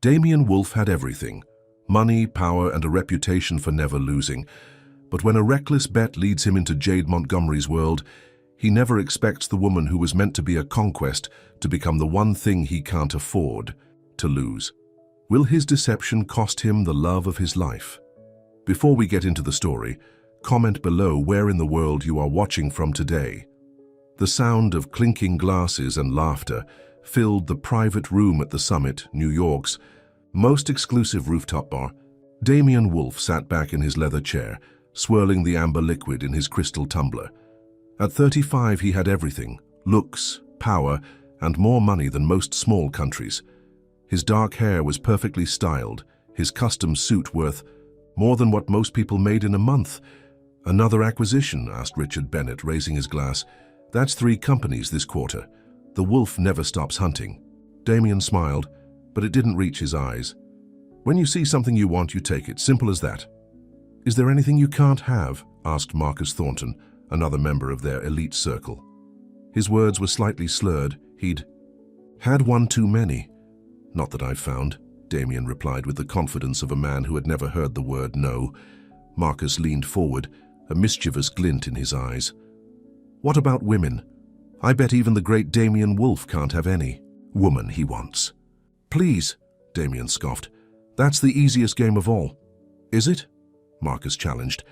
Damien Wolfe had everything: money, power, and a reputation for never losing. But when a reckless bet leads him into Jade Montgomery's world, he never expects the woman who was meant to be a conquest to become the one thing he can't afford to lose. Will his deception cost him the love of his life? Before we get into the story, comment below where in the world you are watching from today. The sound of clinking glasses and laughter filled the private room at the Summit, New York's most exclusive rooftop bar. Damien Wolfe sat back in his leather chair, swirling the amber liquid in his crystal tumbler. At 35, he had everything: looks, power, and more money than most small countries. His dark hair was perfectly styled, his custom suit worth more than what most people made in a month. "Another acquisition?" asked Richard Bennett, raising his glass. "That's 3 companies this quarter. The wolf never stops hunting." Damien smiled, but it didn't reach his eyes. "When you see something you want, you take it. Simple as that." "Is there anything you can't have?" asked Marcus Thornton, another member of their elite circle. His words were slightly slurred. He'd had one too many. "Not that I've found," Damien replied with the confidence of a man who had never heard the word no. Marcus leaned forward, a mischievous glint in his eyes. "What about women? I bet even the great Damien Wolfe can't have any woman he wants." "Please," Damien scoffed. "That's the easiest game of all." "Is it?" Marcus challenged.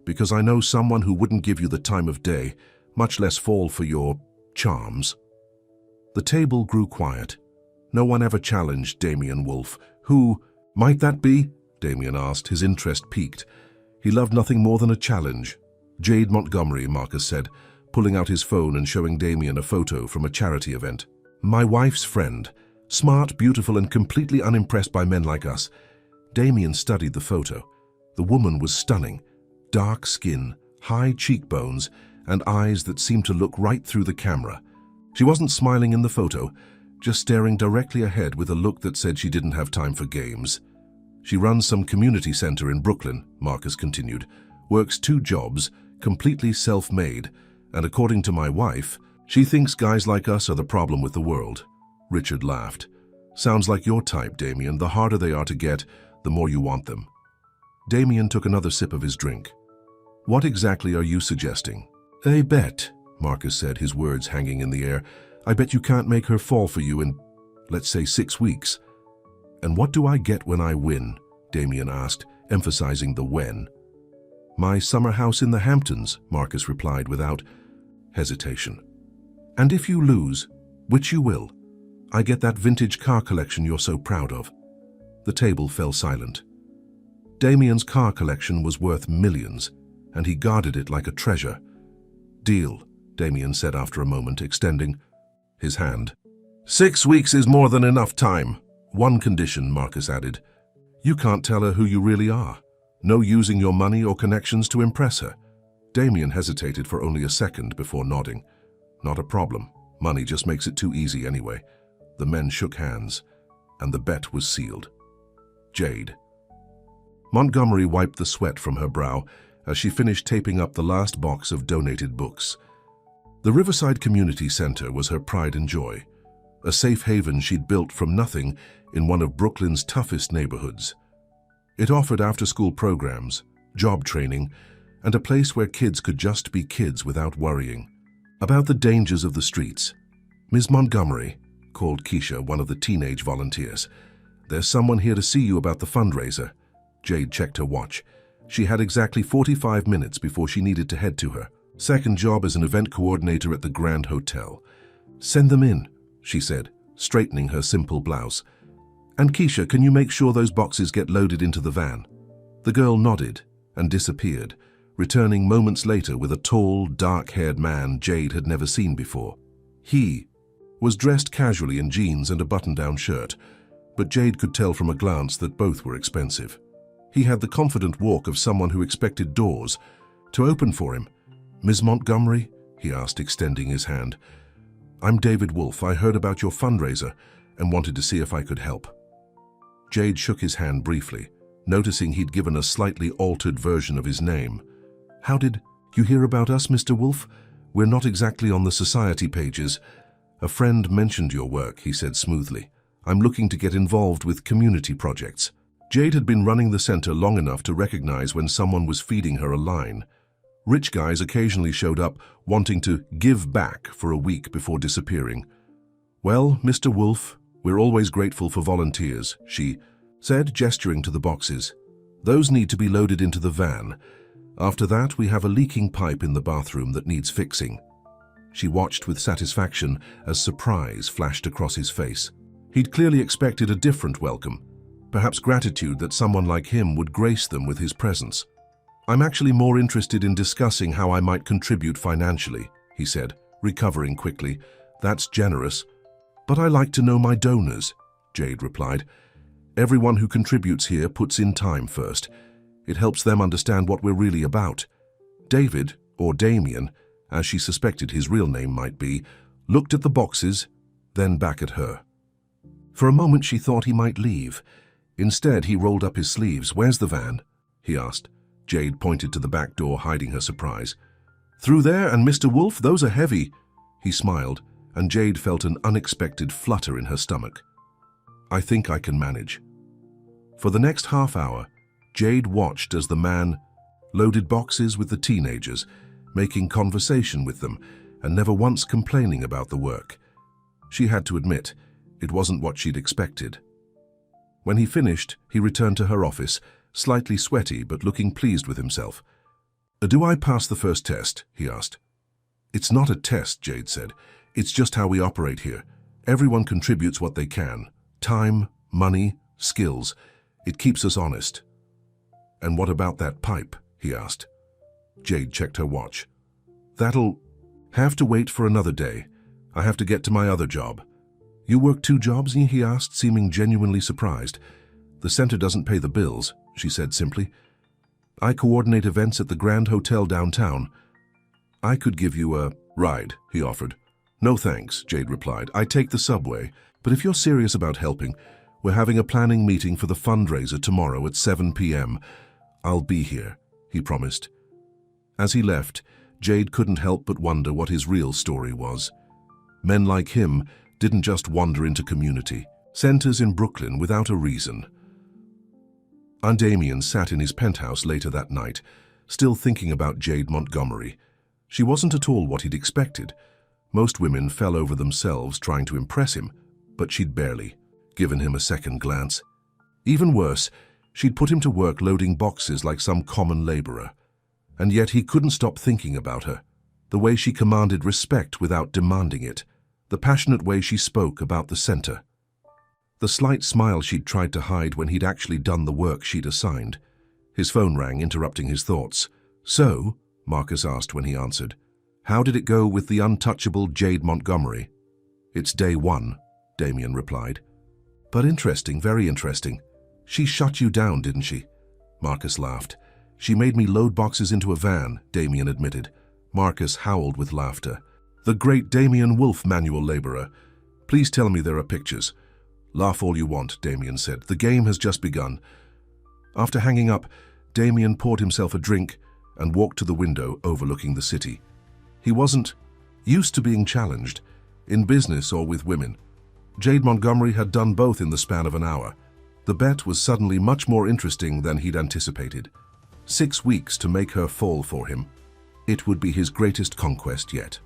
"Because I know someone who wouldn't give you the time of day, much less fall for your charms." The table grew quiet. No one ever challenged Damien Wolfe. "Who might that be?" Damien asked, his interest piqued. He loved nothing more than a challenge. "Jade Montgomery," Marcus said, pulling out his phone and showing Damien a photo from a charity event. "My wife's friend. Smart, beautiful, and completely unimpressed by men like us." Damien studied the photo. The woman was stunning. Dark skin, high cheekbones, and eyes that seemed to look right through the camera. She wasn't smiling in the photo, just staring directly ahead with a look that said she didn't have time for games. "She runs some community center in Brooklyn," Marcus continued, "works 2 jobs, completely self-made, and according to my wife, she thinks guys like us are the problem with the world." Richard laughed. "Sounds like your type, Damien. The harder they are to get, the more you want them." Damien took another sip of his drink. "What exactly are you suggesting?" "A bet," Marcus said, his words hanging in the air. "I bet you can't make her fall for you in, let's say, 6 weeks." "And what do I get when I win?" Damien asked, emphasizing the when. "My summer house in the Hamptons," Marcus replied without hesitation. "And if you lose, which you will, I get that vintage car collection you're so proud of." The table fell silent. Damien's car collection was worth millions, and he guarded it like a treasure. "Deal," Damien said after a moment, extending his hand. 6 weeks is more than enough time. One condition," Marcus added. "You can't tell her who you really are. No using your money or connections to impress her." Damien hesitated for only a second before nodding. "Not a problem. Money just makes it too easy anyway." The men shook hands, and the bet was sealed. Jade. Montgomery wiped the sweat from her brow as she finished taping up the last box of donated books. The Riverside Community Center was her pride and joy, a safe haven she'd built from nothing in one of Brooklyn's toughest neighborhoods. It offered after-school programs, job training, and a place where kids could just be kids without worrying about the dangers of the streets. "Ms. Montgomery," called Keisha, one of the teenage volunteers, "there's someone here to see you about the fundraiser." Jade checked her watch. She had exactly 45 minutes before she needed to head to her second job as an event coordinator at the Grand Hotel. "Send them in," she said, straightening her simple blouse. "And Keisha, can you make sure those boxes get loaded into the van?" The girl nodded and disappeared, returning moments later with a tall, dark-haired man Jade had never seen before. He was dressed casually in jeans and a button-down shirt, but Jade could tell from a glance that both were expensive. He had the confident walk of someone who expected doors to open for him. "Ms. Montgomery?" he asked, extending his hand. "I'm David Wolfe. I heard about your fundraiser and wanted to see if I could help." Jade shook his hand briefly, noticing he'd given a slightly altered version of his name. "How did you hear about us, Mr. Wolfe? We're not exactly on the society pages." "A friend mentioned your work," he said smoothly. I'm looking to get involved with community projects. Jade had been running the center long enough to recognize when someone was feeding her a line. Rich guys occasionally showed up wanting to give back for a week before disappearing. "Well, Mr. Wolf, we're always grateful for volunteers," she said, gesturing to the boxes. "Those need to be loaded into the van. After that, we have a leaking pipe in the bathroom that needs fixing." She watched with satisfaction as surprise flashed across his face. He'd clearly expected a different welcome, perhaps gratitude that someone like him would grace them with his presence. "I'm actually more interested in discussing how I might contribute financially," he said, recovering quickly. "That's generous. But I like to know my donors," Jade replied. "Everyone who contributes here puts in time first. It helps them understand what we're really about." David, or Damien, as she suspected his real name might be, looked at the boxes, then back at her. For a moment she thought he might leave. Instead, he rolled up his sleeves. "Where's the van?" he asked. Jade pointed to the back door, hiding her surprise. "Through there, and Mr. Wolf, those are heavy." He smiled, and Jade felt an unexpected flutter in her stomach. "I think I can manage." For the next half hour, Jade watched as the man loaded boxes with the teenagers, making conversation with them, and never once complaining about the work. She had to admit, it wasn't what she'd expected. When he finished, he returned to her office, slightly sweaty but looking pleased with himself. "Do I pass the first test?" he asked. "It's not a test," Jade said. "It's just how we operate here. Everyone contributes what they can. Time, money, skills. It keeps us honest." "And what about that pipe?" he asked. Jade checked her watch. "That'll have to wait for another day. I have to get to my other job." "You work 2 jobs?" he asked, seeming genuinely surprised. "The center doesn't pay the bills," she said simply. "I coordinate events at the Grand Hotel downtown." "I could give you a ride," he offered. "No thanks," Jade replied. "I take the subway. But if you're serious about helping, we're having a planning meeting for the fundraiser tomorrow at 7 p.m. I'll be here," he promised. As he left, Jade couldn't help but wonder what his real story was. Men like him didn't just wander into community centers in Brooklyn without a reason. And Damien sat in his penthouse later that night, still thinking about Jade Montgomery. She wasn't at all what he'd expected. Most women fell over themselves trying to impress him, but she'd barely given him a second glance. Even worse, she'd put him to work loading boxes like some common laborer. And yet he couldn't stop thinking about her. The way she commanded respect without demanding it. The passionate way she spoke about the center. The slight smile she'd tried to hide when he'd actually done the work she'd assigned. His phone rang, interrupting his thoughts. "So," Marcus asked when he answered, "how did it go with the untouchable Jade Montgomery?" "It's day 1, Damien replied. "But interesting, very interesting. She shut you down, didn't she?" Marcus laughed. "She made me load boxes into a van," Damien admitted. Marcus howled with laughter. "The great Damien Wolf, manual laborer. Please tell me there are pictures." "Laugh all you want," Damien said. "The game has just begun." After hanging up, Damien poured himself a drink and walked to the window overlooking the city. He wasn't used to being challenged, in business or with women. Jade Montgomery had done both in the span of an hour. The bet was suddenly much more interesting than he'd anticipated. 6 weeks to make her fall for him. It would be his greatest conquest yet.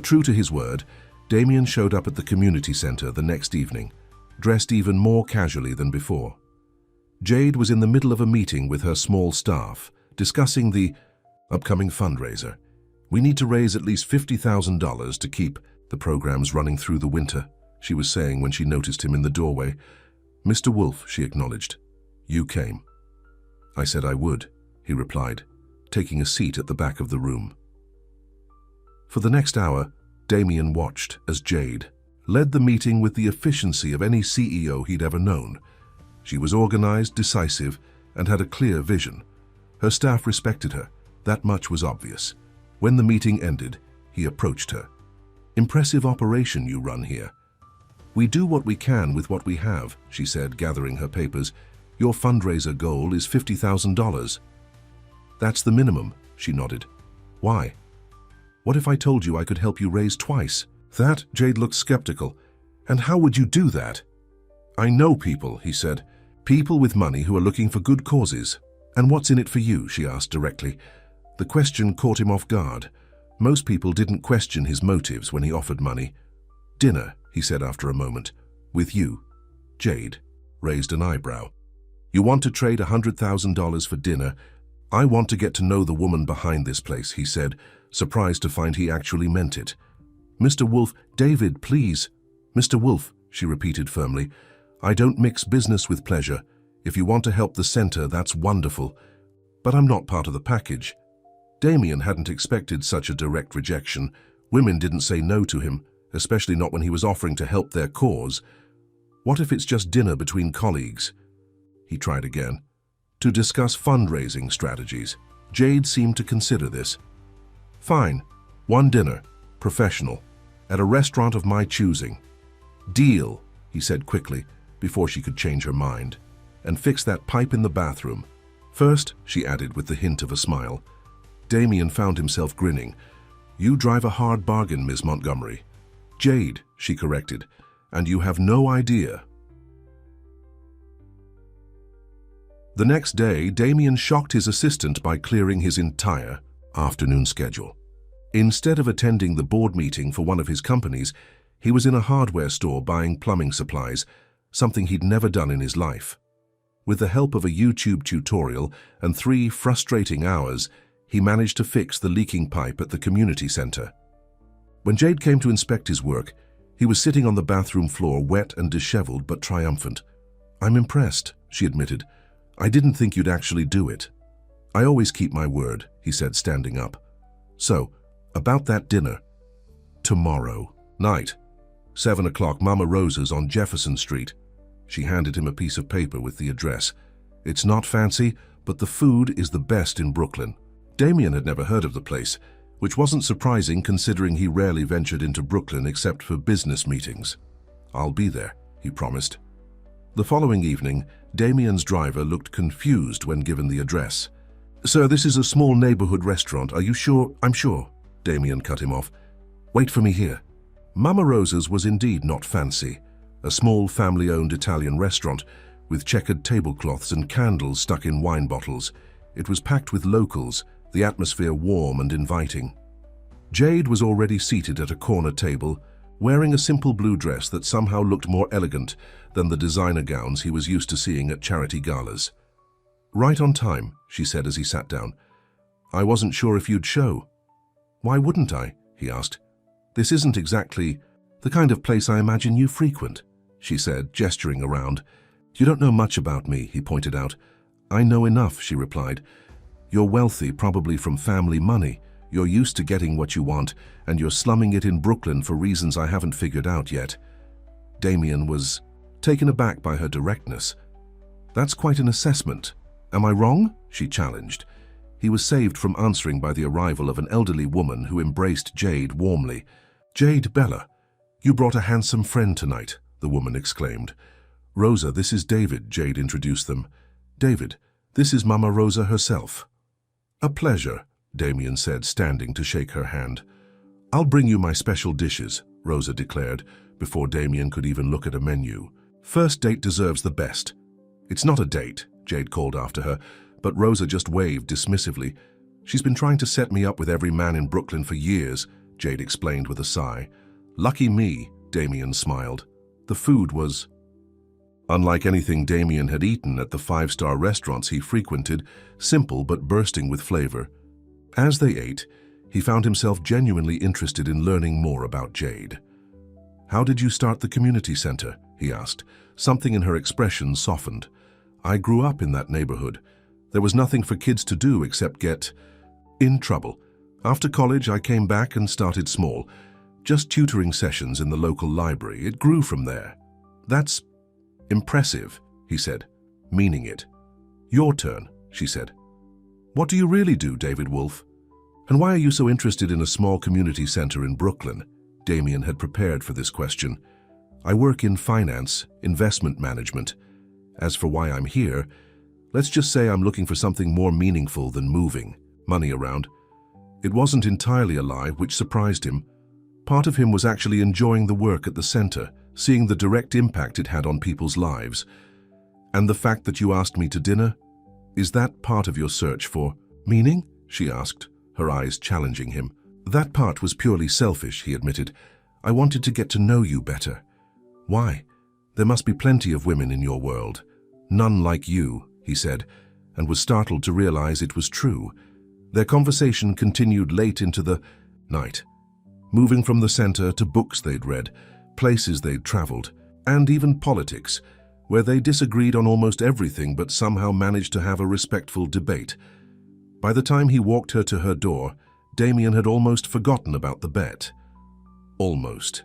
True to his word, Damien showed up at the community center the next evening, dressed even more casually than before. Jade was in the middle of a meeting with her small staff, discussing the upcoming fundraiser. "We need to raise at least $50,000 to keep the programs running through the winter," she was saying when she noticed him in the doorway. "Mr. Wolf," she acknowledged. "You came." "I said I would," he replied, taking a seat at the back of the room. For the next hour, Damien watched as Jade led the meeting with the efficiency of any CEO he'd ever known. She was organized, decisive, and had a clear vision. Her staff respected her. That much was obvious. When the meeting ended, he approached her. "Impressive operation you run here." "We do what we can with what we have," she said, gathering her papers. "Your fundraiser goal is $50,000. "That's the minimum," she nodded. "Why?" "What if I told you I could help you raise twice?" That, Jade looked skeptical. And how would you do that? I know people, he said. People with money who are looking for good causes. And what's in it for you? She asked directly. The question caught him off guard. Most people didn't question his motives when he offered money. Dinner, he said after a moment. With you. Jade raised an eyebrow. You want to trade $100,000 for dinner? I want to get to know the woman behind this place, he said, surprised to find he actually meant it. Mr. Wolf, David, please. Mr. Wolf, she repeated firmly. I don't mix business with pleasure. If you want to help the center, that's wonderful. But I'm not part of the package. Damien hadn't expected such a direct rejection. Women didn't say no to him, especially not when he was offering to help their cause. What if it's just dinner between colleagues? He tried again. To discuss fundraising strategies. Jade seemed to consider this. Fine. One dinner. Professional. At a restaurant of my choosing. Deal, he said quickly, before she could change her mind. And fix that pipe in the bathroom. First, she added with the hint of a smile. Damien found himself grinning. You drive a hard bargain, Miss Montgomery. Jade, she corrected, and you have no idea. The next day, Damien shocked his assistant by clearing his entire afternoon schedule. Instead of attending the board meeting for one of his companies, he was in a hardware store buying plumbing supplies, something he'd never done in his life. With the help of a YouTube tutorial and 3 frustrating hours, he managed to fix the leaking pipe at the community center. When Jade came to inspect his work, he was sitting on the bathroom floor, wet and disheveled but triumphant. I'm impressed, she admitted. I didn't think you'd actually do it. I always keep my word, he said, standing up. So, about that dinner. Tomorrow night, 7 o'clock, Mama Rosa's on Jefferson Street. She handed him a piece of paper with the address. It's not fancy, but the food is the best in Brooklyn. Damien had never heard of the place, which wasn't surprising considering he rarely ventured into Brooklyn except for business meetings. I'll be there, he promised. The following evening, Damien's driver looked confused when given the address. Sir, this is a small neighborhood restaurant. Are you sure? I'm sure. Damien cut him off. Wait for me here. Mama Rosa's was indeed not fancy. A small family-owned Italian restaurant with checkered tablecloths and candles stuck in wine bottles. It was packed with locals, the atmosphere warm and inviting. Jade was already seated at a corner table, wearing a simple blue dress that somehow looked more elegant than the designer gowns he was used to seeing at charity galas. Right on time, she said as he sat down. I wasn't sure if you'd show. Why wouldn't I? He asked. This isn't exactly the kind of place I imagine you frequent, she said, gesturing around. You don't know much about me, he pointed out. I know enough, she replied. You're wealthy, probably from family money. You're used to getting what you want, and you're slumming it in Brooklyn for reasons I haven't figured out yet. Damien was taken aback by her directness. That's quite an assessment. Am I wrong? She challenged. He was saved from answering by the arrival of an elderly woman who embraced Jade warmly. Jade, Bella, you brought a handsome friend tonight, the woman exclaimed. Rosa, this is David, Jade introduced them. David, this is Mama Rosa herself. A pleasure, Damien said, standing to shake her hand. I'll bring you my special dishes, Rosa declared, before Damien could even look at a menu. First date deserves the best. It's not a date, Jade called after her, but Rosa just waved dismissively. She's been trying to set me up with every man in Brooklyn for years, Jade explained with a sigh. Lucky me, Damien smiled. The food was unlike anything Damien had eaten at the 5-star restaurants he frequented, simple but bursting with flavor. As they ate, he found himself genuinely interested in learning more about Jade. How did you start the community center? He asked. Something in her expression softened. I grew up in that neighborhood. There was nothing for kids to do except get in trouble. After college, I came back and started small, just tutoring sessions in the local library. It grew from there. That's impressive, he said, meaning it. Your turn, she said. What do you really do, David Wolf? And why are you so interested in a small community center in Brooklyn? Damien had prepared for this question. I work in finance, investment management. As for why I'm here, let's just say I'm looking for something more meaningful than moving money around. It wasn't entirely a lie, which surprised him. Part of him was actually enjoying the work at the center, seeing the direct impact it had on people's lives. "And the fact that you asked me to dinner? Is that part of your search for meaning?" she asked, her eyes challenging him. "That part was purely selfish," he admitted. "I wanted to get to know you better." "Why? There must be plenty of women in your world." "None like you," he said, and was startled to realize it was true. Their conversation continued late into the night, moving from the center to books they'd read, places they'd traveled, and even politics, where they disagreed on almost everything but somehow managed to have a respectful debate. By the time he walked her to her door, Damien had almost forgotten about the bet. Almost.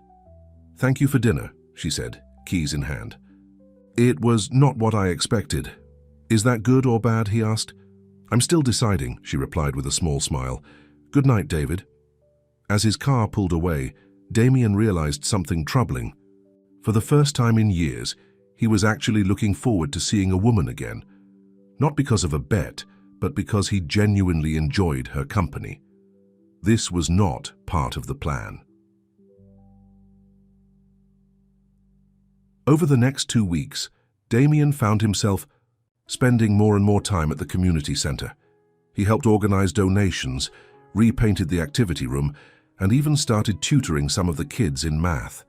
"Thank you for dinner," she said, keys in hand. "It was not what I expected." "Is that good or bad?" he asked. "I'm still deciding," she replied with a small smile. "Good night, David." As his car pulled away, Damien realized something troubling. For the first time in years, he was actually looking forward to seeing a woman again. Not because of a bet, but because he genuinely enjoyed her company. This was not part of the plan. Over the next 2 weeks, Damien found himself spending more and more time at the community center. He helped organize donations, repainted the activity room, and even started tutoring some of the kids in math.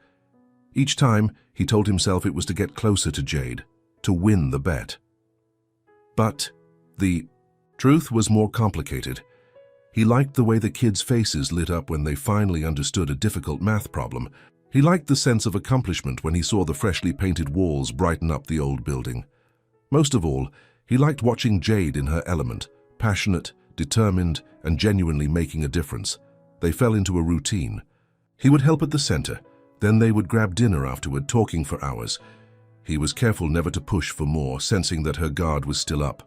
Each time, he told himself it was to get closer to Jade, to win the bet. But the truth was more complicated. He liked the way the kids' faces lit up when they finally understood a difficult math problem. He liked the sense of accomplishment when he saw the freshly painted walls brighten up the old building. Most of all, he liked watching Jade in her element, passionate, determined, and genuinely making a difference. They fell into a routine. He would help at the center, then they would grab dinner afterward, talking for hours. He was careful never to push for more, sensing that her guard was still up.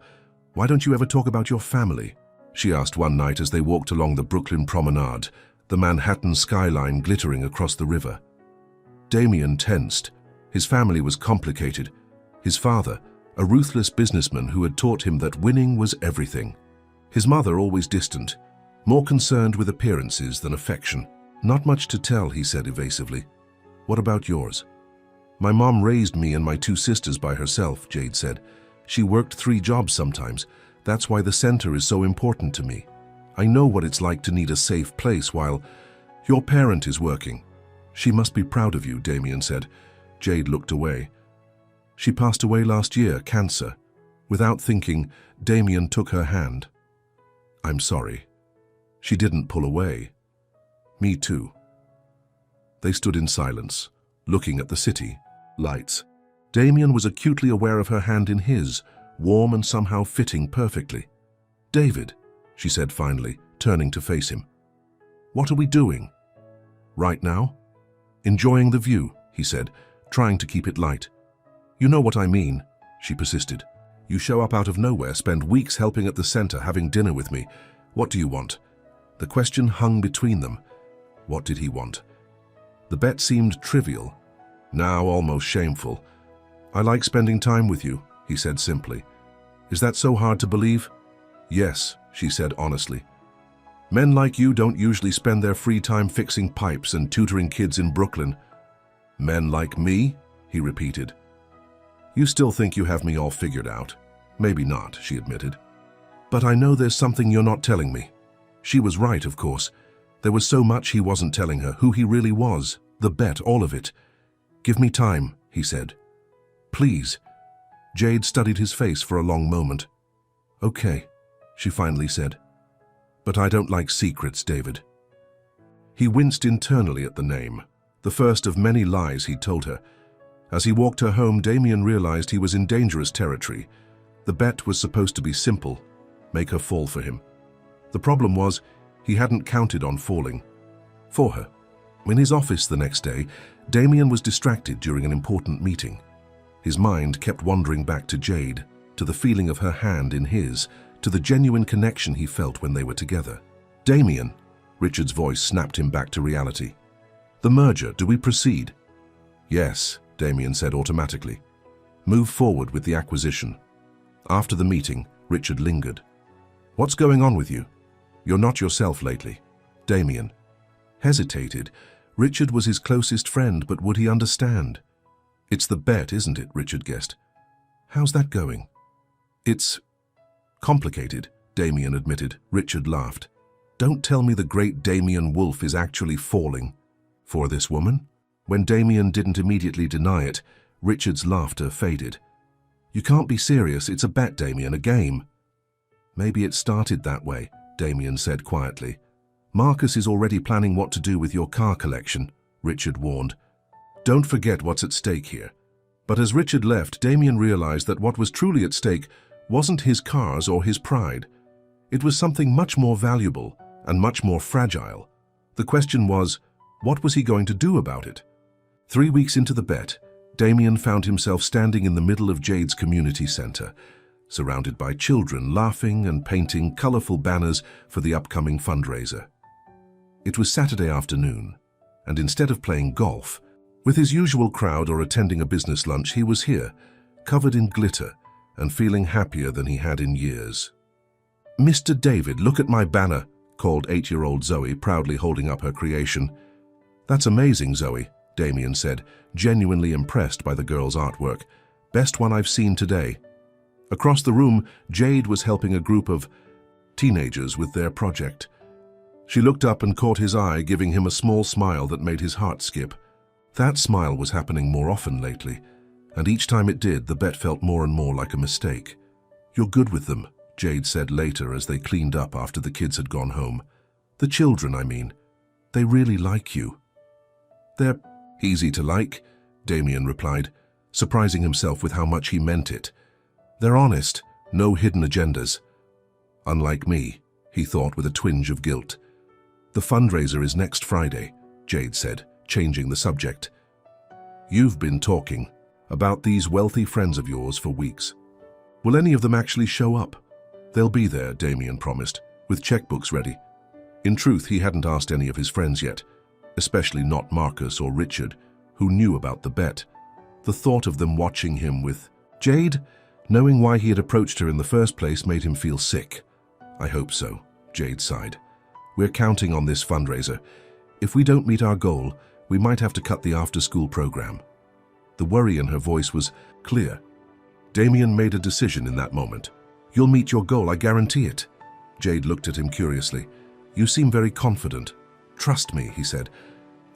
"Why don't you ever talk about your family?" she asked one night as they walked along the Brooklyn promenade, the Manhattan skyline glittering across the river. Damien tensed. His family was complicated. His father, a ruthless businessman who had taught him that winning was everything. His mother always distant, more concerned with appearances than affection. "Not much to tell," he said evasively. "What about yours?" "My mom raised me and my 2 sisters by herself," Jade said. "She worked 3 jobs sometimes. That's why the center is so important to me. I know what it's like to need a safe place while your parent is working." "She must be proud of you," Damien said. Jade looked away. "She passed away last year, cancer." Without thinking, Damien took her hand. "I'm sorry." She didn't pull away. "Me too." They stood in silence, looking at the city lights. Damien was acutely aware of her hand in his, warm and somehow fitting perfectly. "David," she said finally, turning to face him. "What are we doing?" "Right now?" "Enjoying the view," he said, trying to keep it light. "You know what I mean," she persisted. "You show up out of nowhere, spend weeks helping at the center, having dinner with me. What do you want?" The question hung between them. What did he want? The bet seemed trivial, now almost shameful. "I like spending time with you," he said simply. "Is that so hard to believe?" "Yes," she said honestly. "Men like you don't usually spend their free time fixing pipes and tutoring kids in Brooklyn." "Men like me?" he repeated. "You still think you have me all figured out?" "Maybe not," she admitted. "But I know there's something you're not telling me." She was right, of course. There was so much he wasn't telling her, who he really was, the bet, all of it. "Give me time," he said. "Please." Jade studied his face for a long moment. "Okay," she finally said. "But I don't like secrets, David." He winced internally at the name, the first of many lies he'd told her. As he walked her home, Damien realized he was in dangerous territory. The bet was supposed to be simple, make her fall for him. The problem was, he hadn't counted on falling for her. In his office the next day, Damien was distracted during an important meeting. His mind kept wandering back to Jade, to the feeling of her hand in his, to the genuine connection he felt when they were together. "Damien," Richard's voice snapped him back to reality. "The merger, do we proceed?" "Yes," Damien said automatically. "Move forward with the acquisition." After the meeting, Richard lingered. "What's going on with you? You're not yourself lately." Damien hesitated, Richard was his closest friend, but would he understand? It's the bet, isn't it? Richard guessed. How's that going? It's complicated, Damien admitted. Richard laughed. Don't tell me the great Damien Wolf is actually falling for this woman? When Damien didn't immediately deny it, Richard's laughter faded. You can't be serious. It's a bet, Damien, a game. Maybe it started that way, Damien said quietly. Marcus is already planning what to do with your car collection, Richard warned. Don't forget what's at stake here. But as Richard left, Damien realized that what was truly at stake wasn't his cars or his pride. It was something much more valuable and much more fragile. The question was, what was he going to do about it? 3 weeks into the bet, Damien found himself standing in the middle of Jade's community center, surrounded by children laughing and painting colorful banners for the upcoming fundraiser. It was Saturday afternoon, and instead of playing golf, with his usual crowd or attending a business lunch, he was here, covered in glitter and feeling happier than he had in years. Mr. David, look at my banner, called 8-year-old Zoe, proudly holding up her creation. That's amazing, Zoe, Damien said, genuinely impressed by the girl's artwork. Best one I've seen today. Across the room, Jade was helping a group of teenagers with their project. She looked up and caught his eye, giving him a small smile that made his heart skip. That smile was happening more often lately, and each time it did, the bet felt more and more like a mistake. You're good with them, Jade said later as they cleaned up after the kids had gone home. The children, I mean. They really like you. They're easy to like, Damien replied, surprising himself with how much he meant it. They're honest, no hidden agendas. Unlike me, he thought with a twinge of guilt. The fundraiser is next Friday, Jade said, changing the subject. You've been talking about these wealthy friends of yours for weeks. Will any of them actually show up? They'll be there, Damien promised, with checkbooks ready. In truth, he hadn't asked any of his friends yet, especially not Marcus or Richard, who knew about the bet. The thought of them watching him with Jade, knowing why he had approached her in the first place, made him feel sick. I hope so, Jade sighed. We're counting on this fundraiser. If we don't meet our goal, we might have to cut the after-school program. The worry in her voice was clear. Damien made a decision in that moment. You'll meet your goal, I guarantee it. Jade looked at him curiously. You seem very confident. Trust me, he said.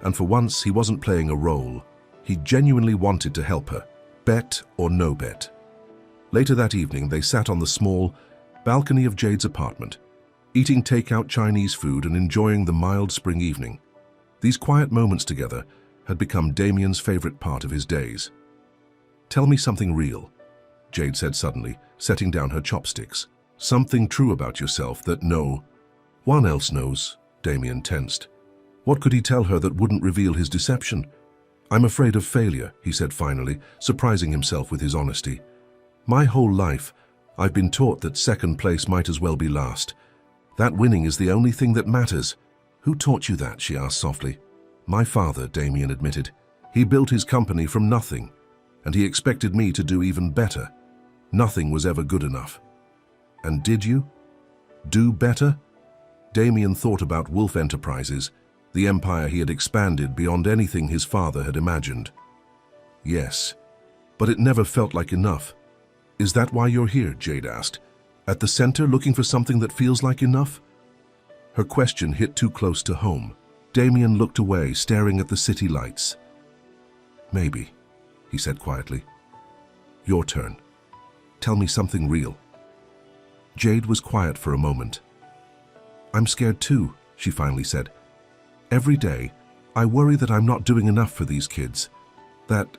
And for once, he wasn't playing a role. He genuinely wanted to help her, bet or no bet. Later that evening, they sat on the small balcony of Jade's apartment, eating takeout Chinese food and enjoying the mild spring evening. These quiet moments together had become Damien's favorite part of his days. Tell me something real, Jade said suddenly, setting down her chopsticks. Something true about yourself that no one else knows. Damien tensed. What could he tell her that wouldn't reveal his deception? I'm afraid of failure, he said finally, surprising himself with his honesty. My whole life, I've been taught that second place might as well be last. That winning is the only thing that matters. Who taught you that? She asked softly. My father, Damien admitted. He built his company from nothing, and he expected me to do even better. Nothing was ever good enough. And did you do better? Damien thought about Wolf Enterprises, the empire he had expanded beyond anything his father had imagined. Yes, but it never felt like enough. Is that why you're here? Jade asked. At the center, looking for something that feels like enough? Her question hit too close to home. Damien looked away, staring at the city lights. Maybe, he said quietly. Your turn. Tell me something real. Jade was quiet for a moment. I'm scared too, she finally said. Every day, I worry that I'm not doing enough for these kids. That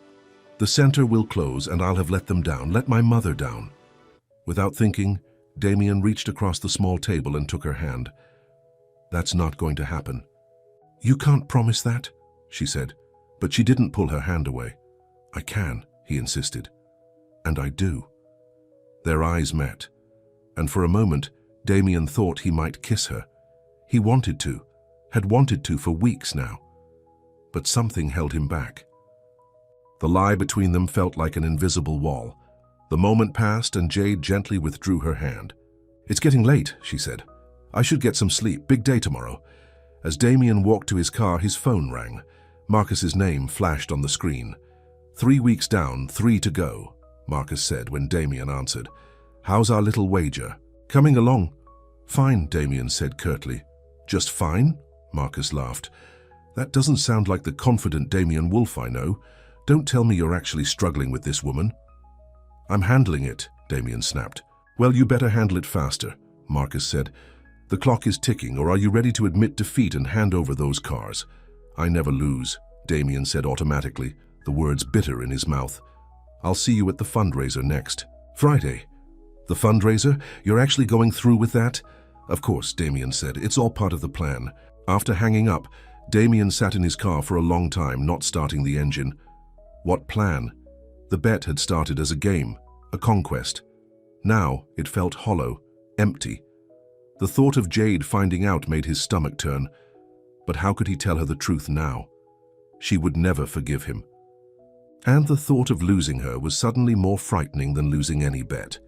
the center will close and I'll have let them down, let my mother down. Without thinking, Damien reached across the small table and took her hand. That's not going to happen. You can't promise that, she said, but she didn't pull her hand away. I can, he insisted. And I do. Their eyes met, and for a moment, Damien thought he might kiss her. He wanted to, had wanted to for weeks now. But something held him back. The lie between them felt like an invisible wall. The moment passed and Jade gently withdrew her hand. It's getting late, she said. I should get some sleep. Big day tomorrow. As Damien walked to his car, his phone rang. Marcus's name flashed on the screen. 3 weeks down, 3 to go, Marcus said when Damien answered. How's our little wager? Coming along. Fine, Damien said curtly. Just fine? Marcus laughed. That doesn't sound like the confident Damien Wolf I know. Don't tell me you're actually struggling with this woman. I'm handling it, Damien snapped. Well, you better handle it faster, Marcus said. The clock is ticking, or are you ready to admit defeat and hand over those cars? I never lose, Damien said automatically, the words bitter in his mouth. I'll see you at the fundraiser next. Friday. The fundraiser? You're actually going through with that? Of course, Damien said. It's all part of the plan. After hanging up, Damien sat in his car for a long time, not starting the engine. What plan? The bet had started as a game, a conquest. Now it felt hollow, empty. The thought of Jade finding out made his stomach turn. But how could he tell her the truth now? She would never forgive him. And the thought of losing her was suddenly more frightening than losing any bet.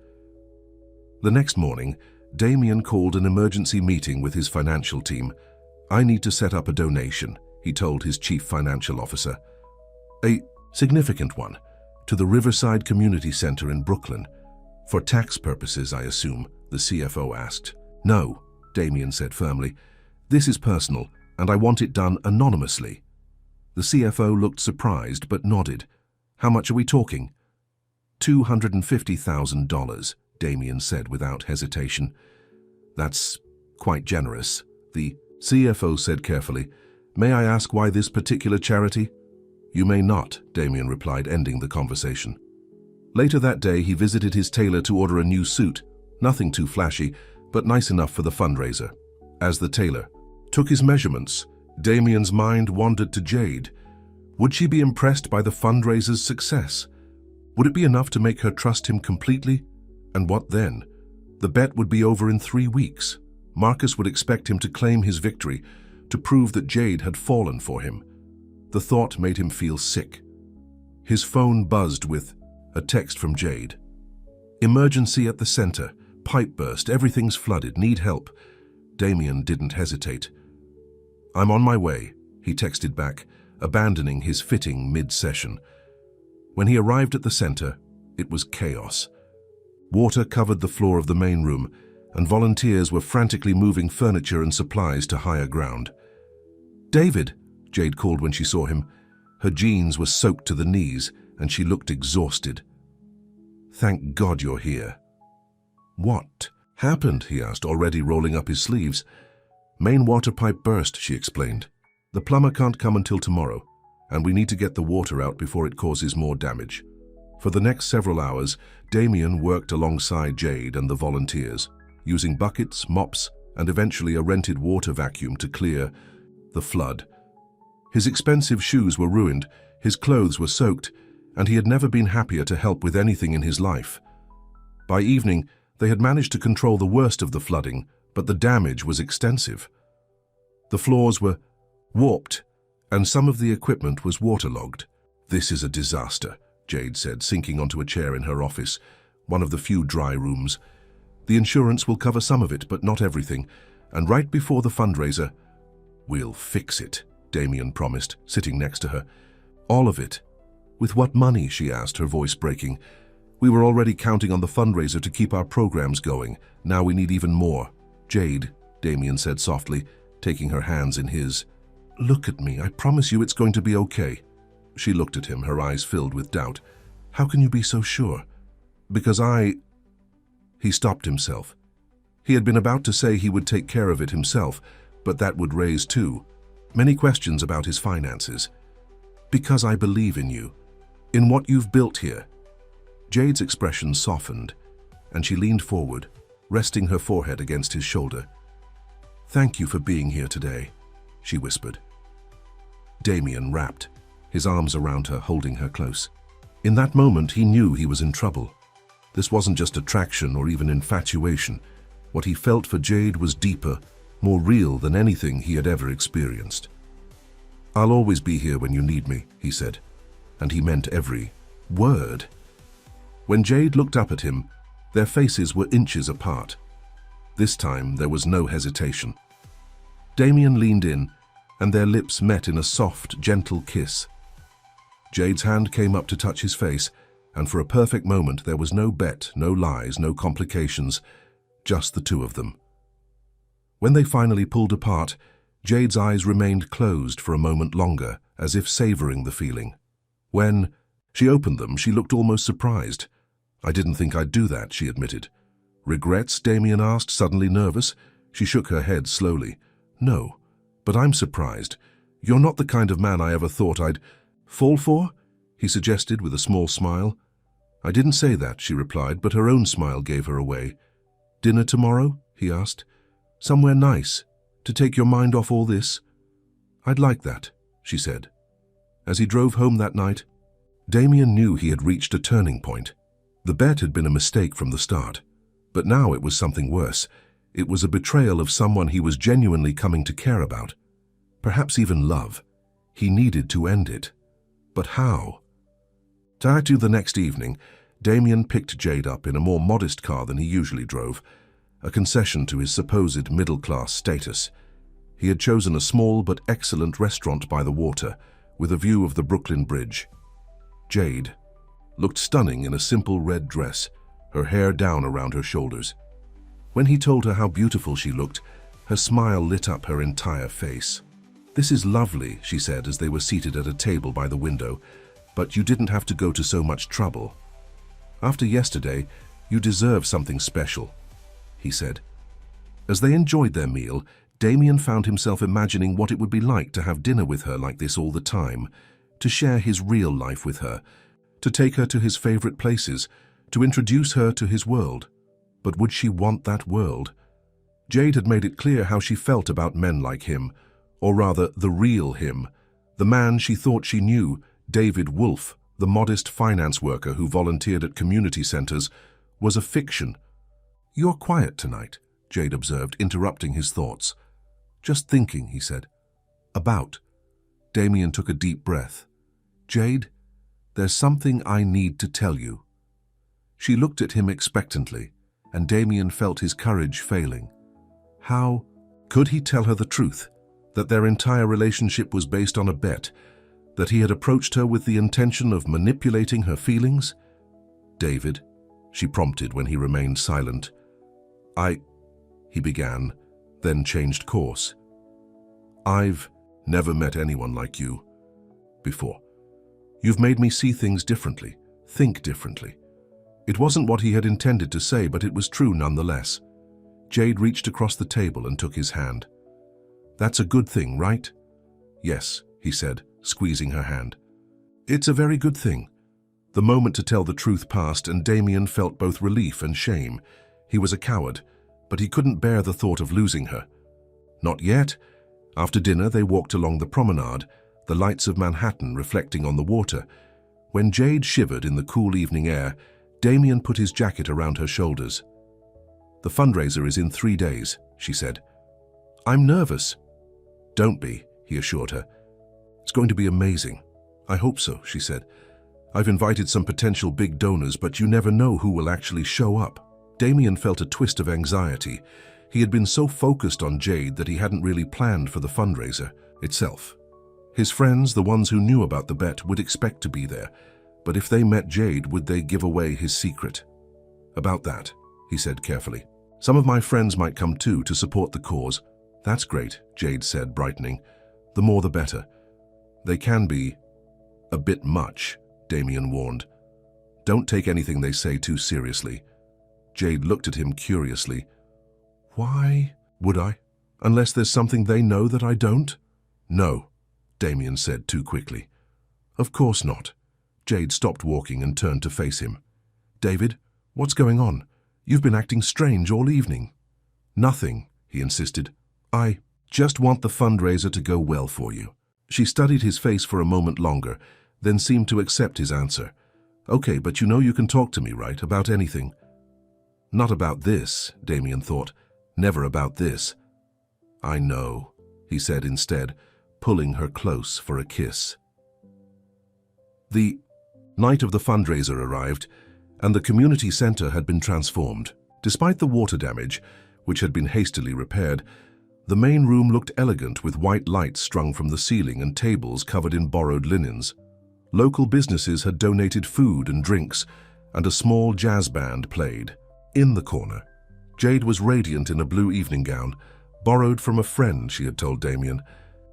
The next morning, Damien called an emergency meeting with his financial team. I need to set up a donation, he told his chief financial officer. A significant one, to the Riverside Community Center in Brooklyn. For tax purposes, I assume, the CFO asked. No, Damien said firmly. This is personal, and I want it done anonymously. The CFO looked surprised but nodded. How much are we talking? $250,000, Damien said without hesitation. That's quite generous, the CFO said carefully. May I ask why this particular charity? You may not, Damien replied, ending the conversation. Later that day, he visited his tailor to order a new suit. Nothing too flashy, but nice enough for the fundraiser. As the tailor took his measurements, Damien's mind wandered to Jade. Would she be impressed by the fundraiser's success? Would it be enough to make her trust him completely? And what then? The bet would be over in 3 weeks. Marcus would expect him to claim his victory, to prove that Jade had fallen for him. The thought made him feel sick. His phone buzzed with a text from Jade. Emergency at the center. Pipe burst. Everything's flooded. Need help. Damien didn't hesitate. I'm on my way, he texted back, abandoning his fitting mid-session. When he arrived at the center, it was chaos. Water covered the floor of the main room, and volunteers were frantically moving furniture and supplies to higher ground. David, Jade called when she saw him. Her jeans were soaked to the knees, and she looked exhausted. Thank God you're here. What happened? He asked, already rolling up his sleeves. Main water pipe burst, she explained. The plumber can't come until tomorrow, and we need to get the water out before it causes more damage. For the next several hours, Damien worked alongside Jade and the volunteers, using buckets, mops, and eventually a rented water vacuum to clear the flood. His expensive shoes were ruined, his clothes were soaked, and he had never been happier to help with anything in his life. By evening, they had managed to control the worst of the flooding, but the damage was extensive. The floors were warped, and some of the equipment was waterlogged. This is a disaster, Jade said, sinking onto a chair in her office, one of the few dry rooms. The insurance will cover some of it, but not everything, and right before the fundraiser, we'll fix it, Damien promised, sitting next to her. All of it. With what money? She asked, her voice breaking. We were already counting on the fundraiser to keep our programs going. Now we need even more. Jade, Damien said softly, taking her hands in his. Look at me. I promise you it's going to be okay. She looked at him, her eyes filled with doubt. How can you be so sure? Because He stopped himself. He had been about to say he would take care of it himself, but that would raise many questions about his finances. Because I believe in you, in what you've built here. Jade's expression softened, and she leaned forward, resting her forehead against his shoulder. Thank you for being here today, she whispered. Damien wrapped, his arms around her, holding her close. In that moment, he knew he was in trouble. This wasn't just attraction or even infatuation. What he felt for Jade was deeper, more real than anything he had ever experienced. I'll always be here when you need me, he said, and he meant every word. When Jade looked up at him, their faces were inches apart. This time there was no hesitation. Damien leaned in, and their lips met in a soft, gentle kiss. Jade's hand came up to touch his face, and for a perfect moment there was no bet, no lies, no complications, just the two of them. When they finally pulled apart, Jade's eyes remained closed for a moment longer, as if savoring the feeling. When she opened them, she looked almost surprised. "I didn't think I'd do that," she admitted. "Regrets?" Damien asked, suddenly nervous. She shook her head slowly. "No, but I'm surprised. You're not the kind of man I ever thought I'd fall for," he suggested with a small smile. "I didn't say that," she replied, but her own smile gave her away. "Dinner tomorrow?" he asked. "Somewhere nice, to take your mind off all this?" "I'd like that," she said. As he drove home that night, Damien knew he had reached a turning point. The bet had been a mistake from the start, but now it was something worse. It was a betrayal of someone he was genuinely coming to care about, perhaps even love. He needed to end it. But how? To the next evening, Damien picked Jade up in a more modest car than he usually drove, a concession to his supposed middle-class status. He had chosen a small but excellent restaurant by the water, with a view of the Brooklyn Bridge. Jade looked stunning in a simple red dress, her hair down around her shoulders. When he told her how beautiful she looked, her smile lit up her entire face. "This is lovely," she said as they were seated at a table by the window, "but you didn't have to go to so much trouble. After yesterday, you deserve something special," he said. As they enjoyed their meal, Damien found himself imagining what it would be like to have dinner with her like this all the time, to share his real life with her, to take her to his favorite places, to introduce her to his world. But would she want that world? Jade had made it clear how she felt about men like him, or rather the real him, the man she thought she knew, David Wolfe, the modest finance worker who volunteered at community centers, was a fiction. "You're quiet tonight," Jade observed, interrupting his thoughts. "Just thinking," he said. "About?" Damien took a deep breath. "Jade, there's something I need to tell you." She looked at him expectantly, and Damien felt his courage failing. How could he tell her the truth, that their entire relationship was based on a bet, that he had approached her with the intention of manipulating her feelings? "David," she prompted when he remained silent. He began, then changed course. "I've never met anyone like you before. You've made me see things differently, think differently." It wasn't what he had intended to say, but it was true nonetheless. Jade reached across the table and took his hand. "That's a good thing, right?" "Yes," he said, squeezing her hand. "It's a very good thing." The moment to tell the truth passed, and Damien felt both relief and shame. He was a coward, but he couldn't bear the thought of losing her. Not yet. After dinner, they walked along the promenade, the lights of Manhattan reflecting on the water. When Jade shivered in the cool evening air, Damien put his jacket around her shoulders. "The fundraiser is in 3 days," she said. "I'm nervous." "Don't be," he assured her. "It's going to be amazing." "I hope so," she said. "I've invited some potential big donors, but you never know who will actually show up." Damien felt a twist of anxiety. He had been so focused on Jade that he hadn't really planned for the fundraiser itself. His friends, the ones who knew about the bet, would expect to be there, but if they met Jade, would they give away his secret? "About that," he said carefully. "Some of my friends might come too, to support the cause." "That's great," Jade said, brightening. "The more the better." "They can be a bit much," Damien warned. "Don't take anything they say too seriously." Jade looked at him curiously. "Why would I? Unless there's something they know that I don't?" "No," Damien said too quickly. "Of course not." Jade stopped walking and turned to face him. "David, what's going on? You've been acting strange all evening." "Nothing," he insisted. "I just want the fundraiser to go well for you." She studied his face for a moment longer, then seemed to accept his answer. "Okay, but you know you can talk to me, right? About anything." "Not about this," Damien thought. "Never about this." "I know," he said instead, pulling her close for a kiss. The night of the fundraiser arrived, and the community center had been transformed. Despite the water damage, which had been hastily repaired, The main room looked elegant with white lights strung from the ceiling and tables covered in borrowed linens. Local businesses had donated food and drinks, and a small jazz band played. In the corner, Jade was radiant in a blue evening gown, borrowed from a friend, she had told Damien.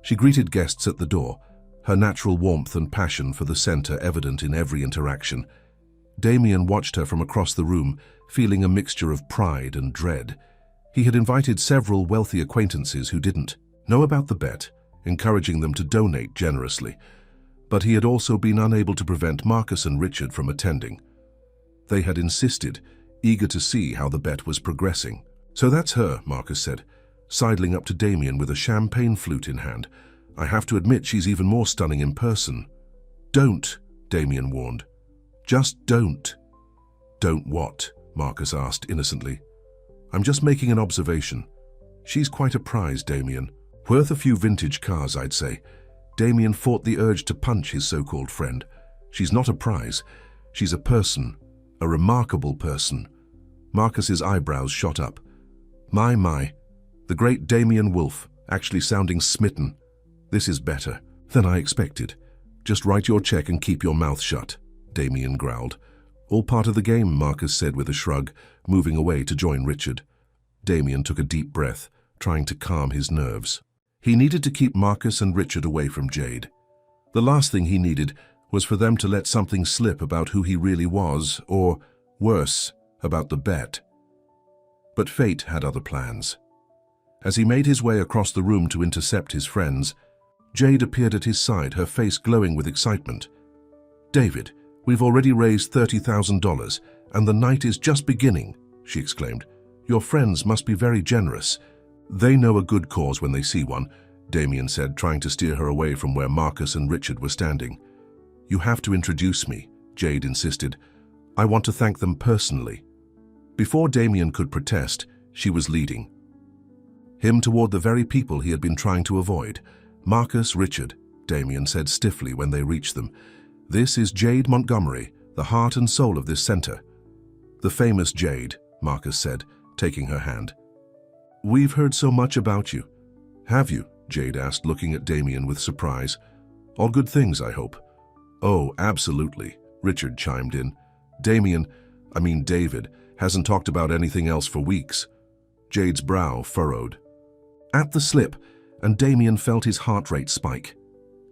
She greeted guests at the door, her natural warmth and passion for the center evident in every interaction. Damien watched her from across the room, feeling a mixture of pride and dread. He had invited several wealthy acquaintances who didn't know about the bet, encouraging them to donate generously. But he had also been unable to prevent Marcus and Richard from attending. They had insisted, eager to see how the bet was progressing. "So that's her," Marcus said, sidling up to Damien with a champagne flute in hand. "I have to admit she's even more stunning in person." "Don't," Damien warned. "Just don't." "Don't what?" Marcus asked innocently. "I'm just making an observation. She's quite a prize, Damien. Worth a few vintage cars, I'd say." Damien fought the urge to punch his so-called friend. "She's not a prize. She's a person. A remarkable person." Marcus's eyebrows shot up. My. The great Damien Wolfe, actually sounding smitten. "This is better than I expected. Just write your check and keep your mouth shut," Damien growled. "All part of the game," Marcus said with a shrug, moving away to join Richard. Damien took a deep breath, trying to calm his nerves. He needed to keep Marcus and Richard away from Jade. The last thing he needed was for them to let something slip about who he really was, or, worse, about the bet. But fate had other plans. As he made his way across the room to intercept his friends, Jade appeared at his side, her face glowing with excitement. "David, we've already raised $30,000, and the night is just beginning," she exclaimed. "Your friends must be very generous." "They know a good cause when they see one," Damien said, trying to steer her away from where Marcus and Richard were standing. "You have to introduce me," Jade insisted. "I want to thank them personally." Before Damien could protest, she was leading him toward the very people he had been trying to avoid. "Marcus, Richard," Damien said stiffly when they reached them. "This is Jade Montgomery, the heart and soul of this center." "The famous Jade," Marcus said, taking her hand. "We've heard so much about you." "Have you?" Jade asked, looking at Damien with surprise. "All good things, I hope." "Oh, absolutely," Richard chimed in. David, hasn't talked about anything else for weeks." Jade's brow furrowed at the slip, and Damien felt his heart rate spike.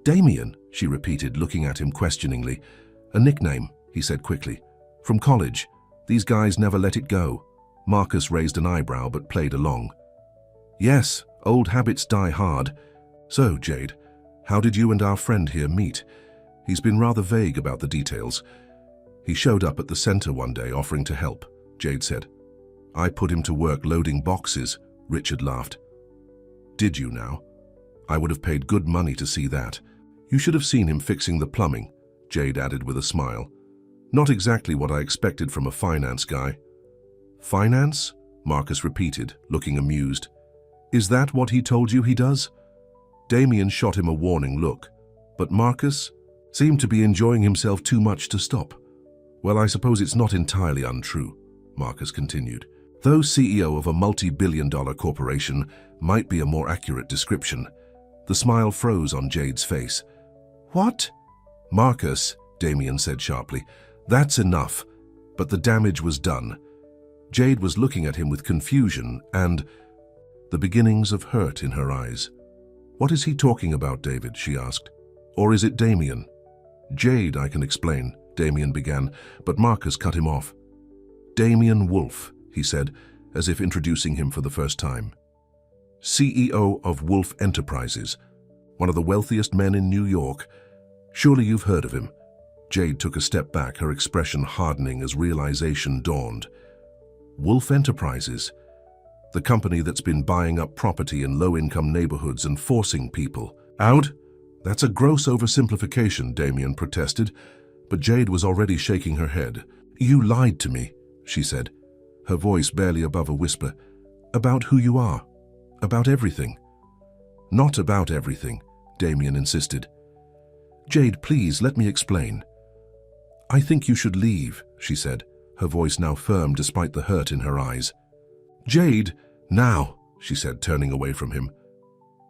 "Damien," she repeated, looking at him questioningly. "A nickname," he said quickly. "From college. These guys never let it go." Marcus raised an eyebrow but played along. "Yes, old habits die hard. So, Jade, how did you and our friend here meet? He's been rather vague about the details." "He showed up at the center one day offering to help," Jade said. "I put him to work loading boxes," Richard laughed. "Did you now? I would have paid good money to see that." "You should have seen him fixing the plumbing," Jade added with a smile. "Not exactly what I expected from a finance guy." "Finance?" Marcus repeated, looking amused. "Is that what he told you he does?" Damien shot him a warning look, but Marcus seemed to be enjoying himself too much to stop. "Well, I suppose it's not entirely untrue," Marcus continued. "Though CEO of a multi-billion-dollar corporation might be a more accurate description." The smile froze on Jade's face. "What?" "Marcus," Damien said sharply, "that's enough." But the damage was done. Jade was looking at him with confusion and the beginnings of hurt in her eyes. "What is he talking about, David?" she asked. "Or is it Damien?" "Jade, I can explain," Damien began, but Marcus cut him off. "Damien Wolfe," he said, as if introducing him for the first time. "CEO of Wolfe Enterprises, one of the wealthiest men in New York. Surely you've heard of him." Jade took a step back, her expression hardening as realization dawned. "Wolfe Enterprises? The company that's been buying up property in low-income neighborhoods and forcing people out?" "That's a gross oversimplification," Damien protested, but Jade was already shaking her head. "You lied to me," she said, her voice barely above a whisper. "About who you are. About everything." "Not about everything," Damien insisted. "Jade, please, let me explain." "I think you should leave," she said, her voice now firm despite the hurt in her eyes. "Jade, now," she said, turning away from him.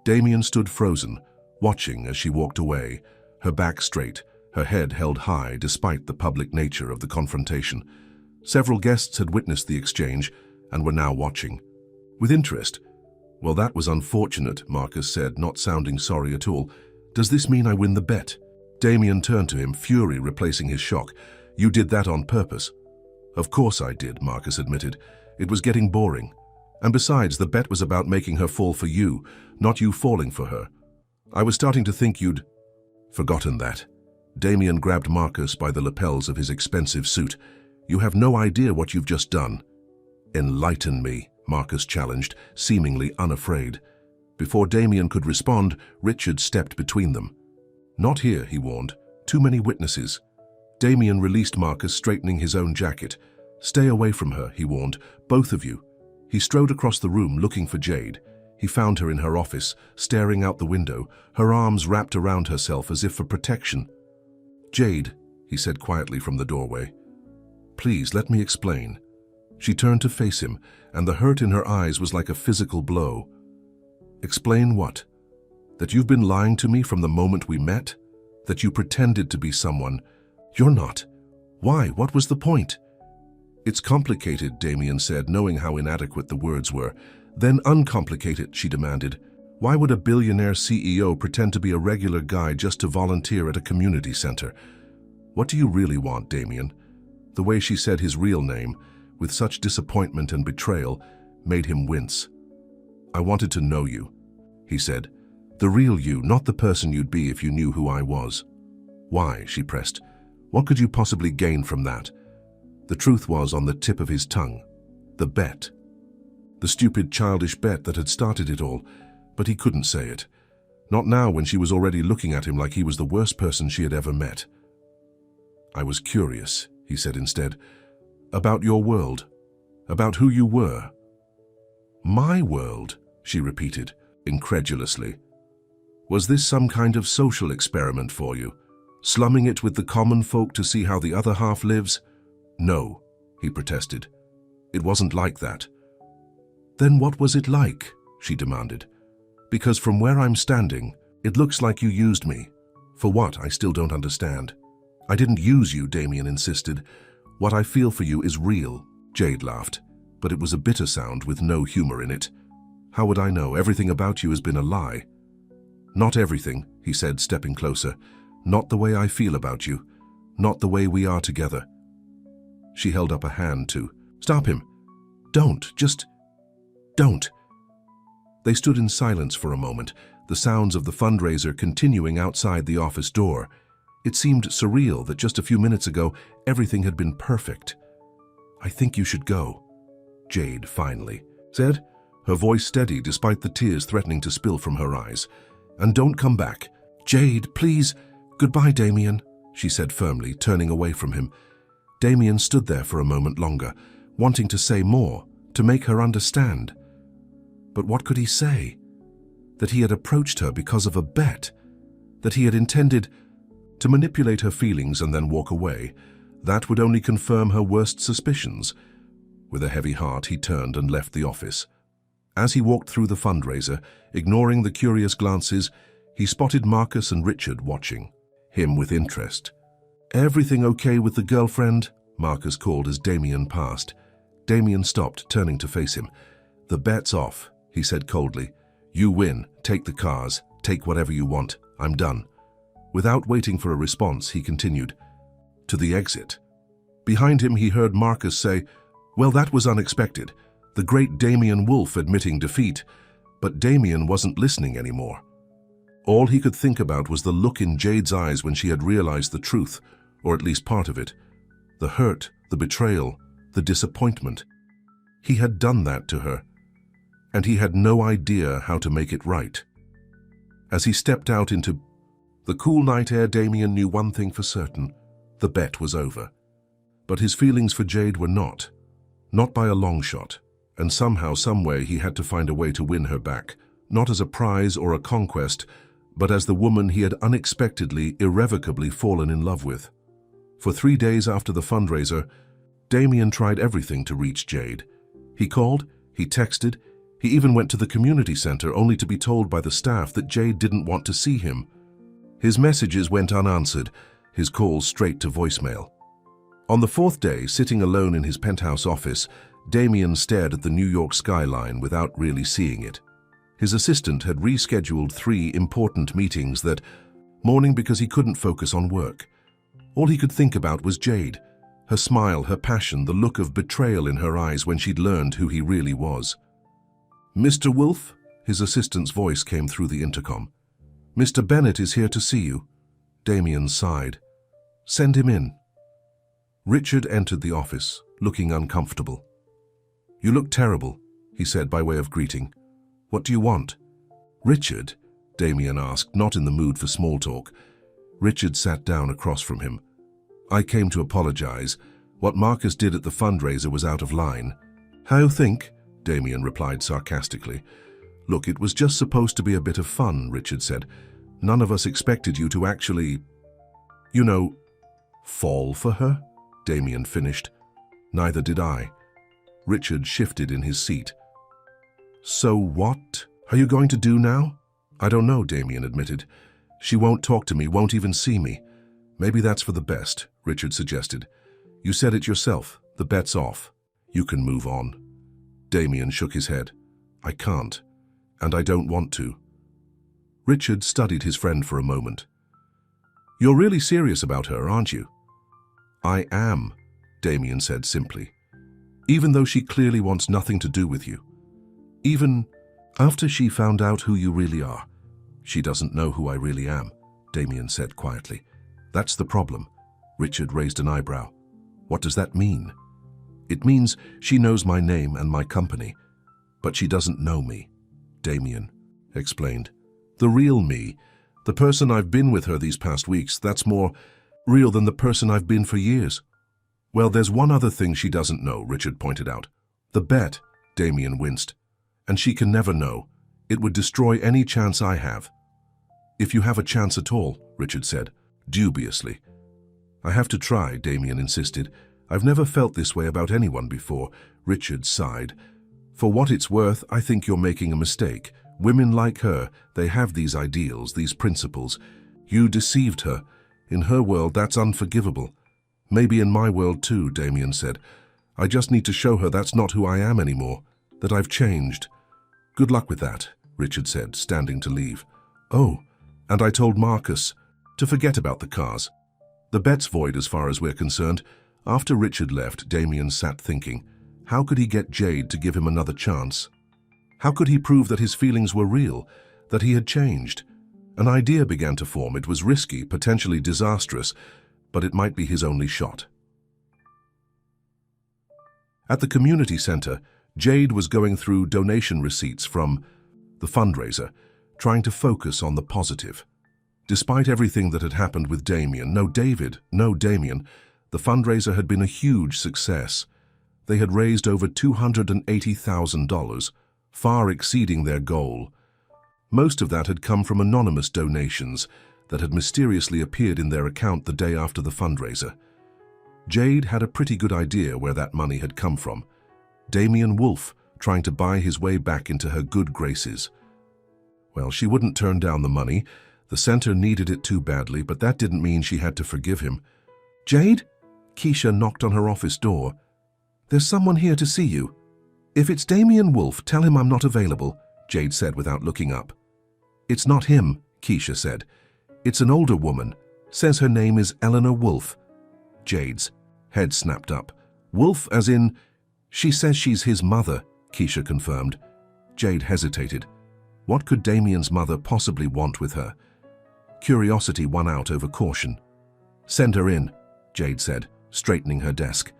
Damien stood frozen, watching as she walked away, her back straight, her head held high despite the public nature of the confrontation. Several guests had witnessed the exchange and were now watching. With interest. "Well, that was unfortunate," Marcus said, not sounding sorry at all. "Does this mean I win the bet?" Damien turned to him, fury replacing his shock. "You did that on purpose." "Of course I did," Marcus admitted. "It was getting boring. And besides, the bet was about making her fall for you, not you falling for her. I was starting to think you'd forgotten that." Damien grabbed Marcus by the lapels of his expensive suit. "You have no idea what you've just done." "Enlighten me," Marcus challenged, seemingly unafraid. Before Damien could respond, Richard stepped between them. "Not here," he warned. "Too many witnesses." Damien released Marcus, straightening his own jacket. "Stay away from her," he warned. "Both of you." He strode across the room, looking for Jade. He found her in her office, staring out the window, her arms wrapped around herself as if for protection. "Jade," he said quietly from the doorway. "Please, let me explain." She turned to face him, and the hurt in her eyes was like a physical blow. "Explain what? That you've been lying to me from the moment we met? That you pretended to be someone you're not? Why? What was the point?" "It's complicated," Damien said, knowing how inadequate the words were. "Then uncomplicate it," she demanded. "Why would a billionaire CEO pretend to be a regular guy just to volunteer at a community center? What do you really want, Damien?" The way she said his real name, with such disappointment and betrayal, made him wince. "I wanted to know you," he said. "The real you, not the person you'd be if you knew who I was." "Why?" she pressed. "What could you possibly gain from that?" The truth was on the tip of his tongue. The bet. The stupid, childish bet that had started it all, but he couldn't say it. Not now, when she was already looking at him like he was the worst person she had ever met. "I was curious," he said instead, "about your world, about who you were." "My world?" she repeated, incredulously. "Was this some kind of social experiment for you? Slumming it with the common folk to see how the other half lives?" "No," he protested. "It wasn't like that." "Then what was it like?" she demanded. "Because from where I'm standing, it looks like you used me. For what, I still don't understand." "I didn't use you," Damien insisted. "What I feel for you is real." Jade laughed, but it was a bitter sound with no humor in it. "How would I know? Everything about you has been a lie." "Not everything," he said, stepping closer. "Not the way I feel about you. Not the way we are together." She held up a hand to stop him. "Don't, just don't." They stood in silence for a moment, the sounds of the fundraiser continuing outside the office door. It seemed surreal that just a few minutes ago, everything had been perfect. "I think you should go," Jade finally said, her voice steady despite the tears threatening to spill from her eyes. "And don't come back." "Jade, please." "Goodbye, Damien," she said firmly, turning away from him. Damien stood there for a moment longer, wanting to say more, to make her understand. But what could he say? That he had approached her because of a bet? That he had intended to manipulate her feelings and then walk away? That would only confirm her worst suspicions. With a heavy heart, he turned and left the office. As he walked through the fundraiser, ignoring the curious glances, he spotted Marcus and Richard watching him with interest. "Everything okay with the girlfriend?" Marcus called as Damien passed. Damien stopped, turning to face him. "The bet's off," he said coldly. "You win. Take the cars. Take whatever you want. I'm done." Without waiting for a response, he continued to the exit. Behind him, he heard Marcus say, "Well, that was unexpected." The great Damien Wolf admitting defeat, but Damien wasn't listening anymore. All he could think about was the look in Jade's eyes when she had realized the truth, or at least part of it. The hurt, the betrayal, the disappointment. He had done that to her, and he had no idea how to make it right. As he stepped out into the cool night air, Damien knew one thing for certain: the bet was over. But his feelings for Jade were not by a long shot, and somehow, someway, he had to find a way to win her back, not as a prize or a conquest, but as the woman he had unexpectedly, irrevocably fallen in love with. For 3 days after the fundraiser, Damien tried everything to reach Jade. He called, he texted, He even went to the community center only to be told by the staff that Jade didn't want to see him. His messages went unanswered, his calls straight to voicemail. On the fourth day, sitting alone in his penthouse office, Damien stared at the New York skyline without really seeing it. His assistant had rescheduled 3 important meetings that morning because he couldn't focus on work. All he could think about was Jade, her smile, her passion, the look of betrayal in her eyes when she'd learned who he really was. "Mr. Wolf?" His assistant's voice came through the intercom. "Mr. Bennett is here to see you." Damien sighed. "Send him in." Richard entered the office, looking uncomfortable. "You look terrible," he said by way of greeting. "What do you want?" "Richard?" Damien asked, not in the mood for small talk. Richard sat down across from him. "I came to apologize. What Marcus did at the fundraiser was out of line." "How you think?" Damien replied sarcastically. "Look, it was just supposed to be a bit of fun," Richard said. "None of us expected you to actually, fall for her," Damien finished. "Neither did I." Richard shifted in his seat. "So what are you going to do now?" "I don't know," Damien admitted. "She won't talk to me, won't even see me." "Maybe that's for the best," Richard suggested. "You said it yourself. The bet's off. You can move on." Damien shook his head. "I can't, and I don't want to." Richard studied his friend for a moment. "You're really serious about her, aren't you?" "I am," Damien said simply. "Even though she clearly wants nothing to do with you. Even after she found out who you really are." "She doesn't know who I really am," Damien said quietly. "That's the problem." Richard raised an eyebrow. "What does that mean?" "It means she knows my name and my company, but she doesn't know me," Damien explained. "The real me, the person I've been with her these past weeks, that's more real than the person I've been for years." "Well, there's one other thing she doesn't know," Richard pointed out. "The bet," Damien winced. "And she can never know. It would destroy any chance I have." "If you have a chance at all," Richard said, dubiously. "I have to try," Damien insisted. "I've never felt this way about anyone before." Richard sighed. "For what it's worth, I think you're making a mistake. Women like her, they have these ideals, these principles. You deceived her. In her world, that's unforgivable." "Maybe in my world too," Damien said. "I just need to show her that's not who I am anymore, that I've changed." "Good luck with that," Richard said, standing to leave. "Oh, and I told Marcus to forget about the cars. The bet's void as far as we're concerned." After Richard left, Damien sat thinking, how could he get Jade to give him another chance? How could he prove that his feelings were real, that he had changed? An idea began to form. It was risky, potentially disastrous, but it might be his only shot. At the community center, Jade was going through donation receipts from the fundraiser, trying to focus on the positive. Despite everything that had happened with Damien, the fundraiser had been a huge success. They had raised over $280,000, far exceeding their goal. Most of that had come from anonymous donations that had mysteriously appeared in their account the day after the fundraiser. Jade had a pretty good idea where that money had come from. Damien Wolf trying to buy his way back into her good graces. Well, she wouldn't turn down the money. The center needed it too badly, but that didn't mean she had to forgive him. "Jade?" Keisha knocked on her office door. "There's someone here to see you." "If it's Damien Wolf, tell him I'm not available," Jade said without looking up. "It's not him," Keisha said. "It's an older woman. Says her name is Eleanor Wolf." Jade's head snapped up. "Wolf as in..." "She says she's his mother," Keisha confirmed. Jade hesitated. What could Damien's mother possibly want with her? Curiosity won out over caution. "Send her in," Jade said, straightening her desk.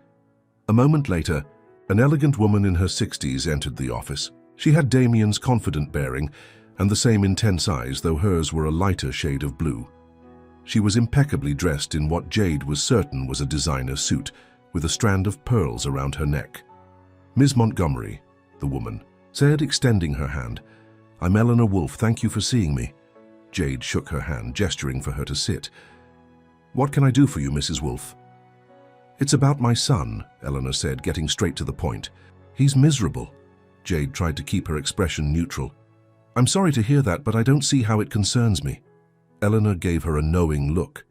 A moment later, an elegant woman in her 60s entered the office. She had Damien's confident bearing and the same intense eyes, though hers were a lighter shade of blue. She was impeccably dressed in what Jade was certain was a designer suit, with a strand of pearls around her neck. "Ms. Montgomery," the woman said, extending her hand. "I'm Eleanor Wolf. Thank you for seeing me." Jade shook her hand, gesturing for her to sit. "What can I do for you, Mrs. Wolf?" "It's about my son," Eleanor said, getting straight to the point. "He's miserable. Jade tried to keep her expression neutral. I'm sorry to hear that, but I don't see how it concerns me. Eleanor gave her a knowing look.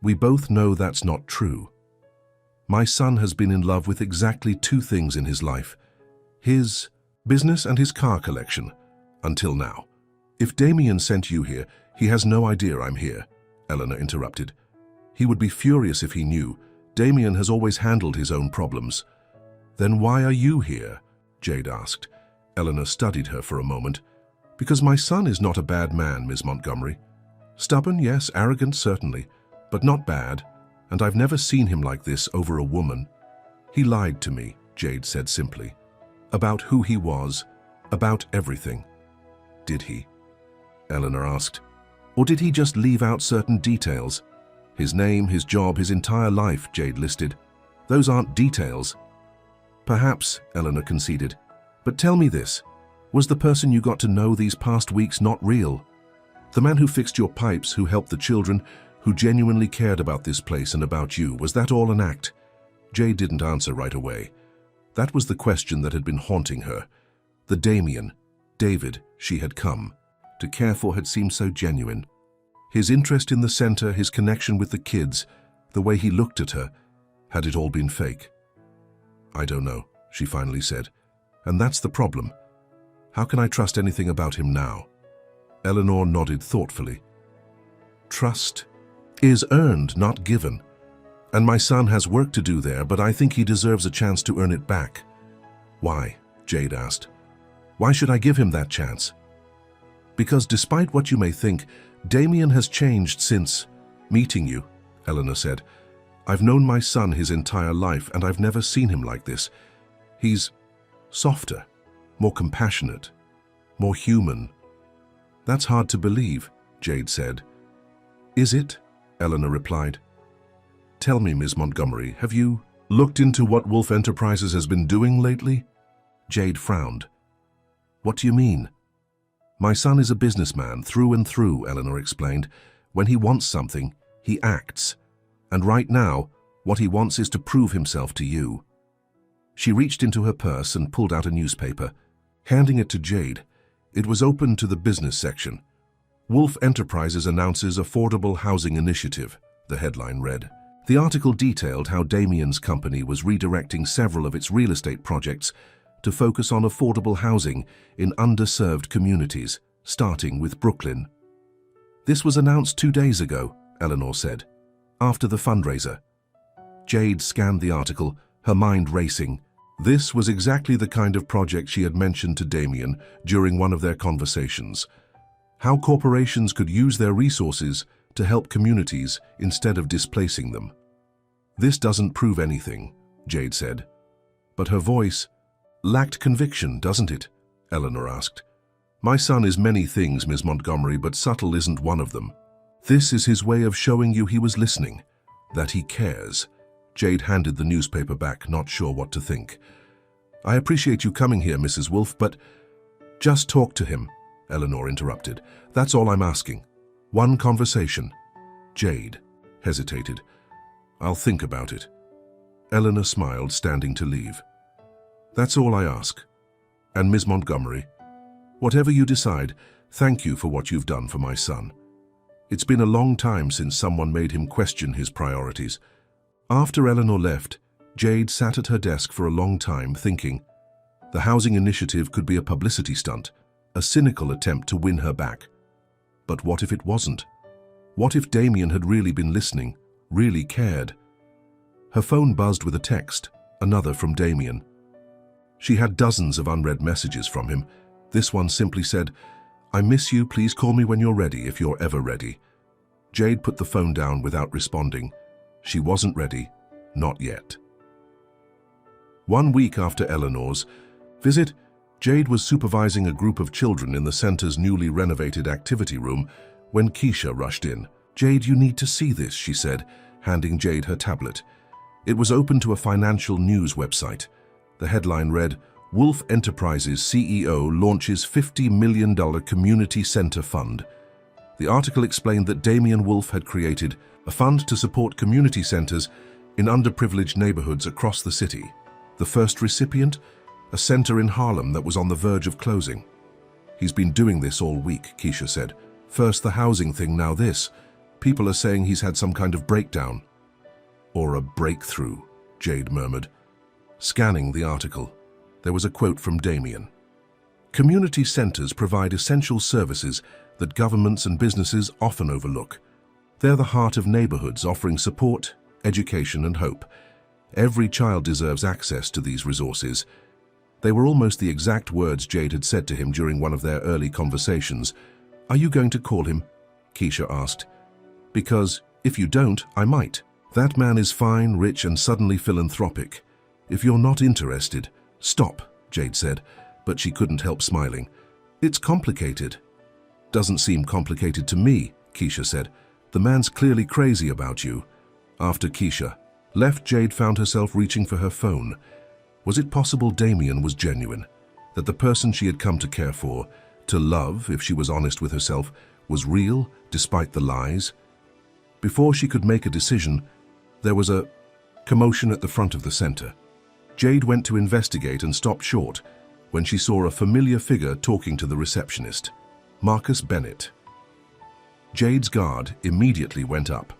We both know that's not true. My son has been in love with exactly two things in his life: his business and his car collection, until now. If Damien sent you here, he has no idea I'm here, Eleanor interrupted. He would be furious if he knew. Damien has always handled his own problems. Then why are you here? Jade asked. Eleanor studied her for a moment. Because my son is not a bad man, Miss Montgomery. Stubborn, yes, arrogant, certainly, but not bad, and I've never seen him like this over a woman. He lied to me, Jade said simply. About who he was, about everything. Did he? Eleanor asked. Or did he just leave out certain details? His name, his job, his entire life, Jade listed. Those aren't details. Perhaps, Eleanor conceded. But tell me this. Was the person you got to know these past weeks not real? The man who fixed your pipes, who helped the children, who genuinely cared about this place and about you, was that all an act? Jade didn't answer right away. That was the question that had been haunting her. The Damien, David, she had come to care for had seemed so genuine. His interest in the center, his connection with the kids, the way he looked at her, had it all been fake? I don't know, she finally said. And that's the problem. How can I trust anything about him now? Eleanor nodded thoughtfully. Trust is earned, not given. And my son has work to do there, but I think he deserves a chance to earn it back. Why? Jade asked. Why should I give him that chance? Because despite what you may think, Damien has changed since meeting you, Eleanor said. I've known my son his entire life, and I've never seen him like this. He's softer, more compassionate, more human. That's hard to believe, Jade said. Is it? Eleanor replied. Tell me, Ms. Montgomery, have you looked into what Wolf Enterprises has been doing lately? Jade frowned. What do you mean? My son is a businessman through and through, Eleanor explained. When he wants something, he acts. And right now, what he wants is to prove himself to you. She reached into her purse and pulled out a newspaper. Handing it to Jade, it was open to the business section. Wolf Enterprises announces affordable housing initiative, the headline read. The article detailed how Damien's company was redirecting several of its real estate projects to focus on affordable housing in underserved communities, starting with Brooklyn. This was announced 2 days ago, Eleanor said, after the fundraiser. Jade scanned the article, her mind racing. This was exactly the kind of project she had mentioned to Damien during one of their conversations. How corporations could use their resources to help communities instead of displacing them. This doesn't prove anything, Jade said. But her voice lacked conviction, doesn't it? Eleanor asked. My son is many things, Ms. Montgomery, but subtle isn't one of them. This is his way of showing you he was listening, that he cares. Jade handed the newspaper back, not sure what to think. I appreciate you coming here, Mrs. Wolf, but just talk to him, Eleanor interrupted. That's all I'm asking. One conversation. Jade hesitated. I'll think about it. Eleanor smiled, standing to leave. That's all I ask. And Ms. Montgomery, whatever you decide, thank you for what you've done for my son. It's been a long time since someone made him question his priorities. After Eleanor left, Jade sat at her desk for a long time thinking. The housing initiative could be a publicity stunt, a cynical attempt to win her back. But what if it wasn't? What if Damien had really been listening, really cared? Her phone buzzed with a text, another from Damien. She had dozens of unread messages from him. This one simply said, I miss you, please call me when you're ready, if you're ever ready. Jade put the phone down without responding. She wasn't ready, not yet. 1 week after Eleanor's visit, Jade was supervising a group of children in the center's newly renovated activity room when Keisha rushed in. Jade, you need to see this, she said, handing Jade her tablet. It was open to a financial news website. The headline read, Wolf Enterprises CEO launches $50 million community center fund. The article explained that Damien Wolf had created a fund to support community centers in underprivileged neighborhoods across the city. The first recipient, a center in Harlem that was on the verge of closing. He's been doing this all week, Keisha said. First the housing thing, now this. People are saying he's had some kind of breakdown. Or a breakthrough, Jade murmured. Scanning the article, there was a quote from Damien. Community centers provide essential services that governments and businesses often overlook. They're the heart of neighborhoods, offering support, education, and hope. Every child deserves access to these resources. They were almost the exact words Jade had said to him during one of their early conversations. Are you going to call him? Keisha asked. Because if you don't, I might. That man is fine, rich, and suddenly philanthropic. If you're not interested, stop, Jade said, but she couldn't help smiling. It's complicated. Doesn't seem complicated to me, Keisha said. The man's clearly crazy about you. After Keisha left, Jade found herself reaching for her phone. Was it possible Damien was genuine? That the person she had come to care for, to love, if she was honest with herself, was real despite the lies? Before she could make a decision, there was a commotion at the front of the center. Jade went to investigate and stopped short when she saw a familiar figure talking to the receptionist, Marcus Bennett. Jade's guard immediately went up.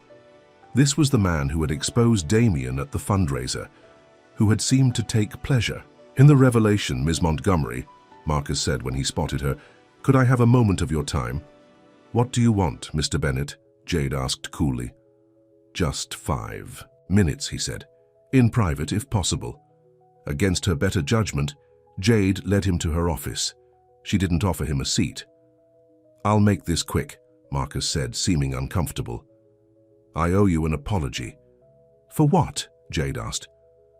This was the man who had exposed Damien at the fundraiser, who had seemed to take pleasure in the revelation. Ms. Montgomery, Marcus said when he spotted her, could I have a moment of your time? What do you want, Mr. Bennett? Jade asked coolly. Just 5 minutes, he said. In private, if possible. Against her better judgment, Jade led him to her office. She didn't offer him a seat. I'll make this quick, Marcus said, seeming uncomfortable. I owe you an apology. For what? Jade asked.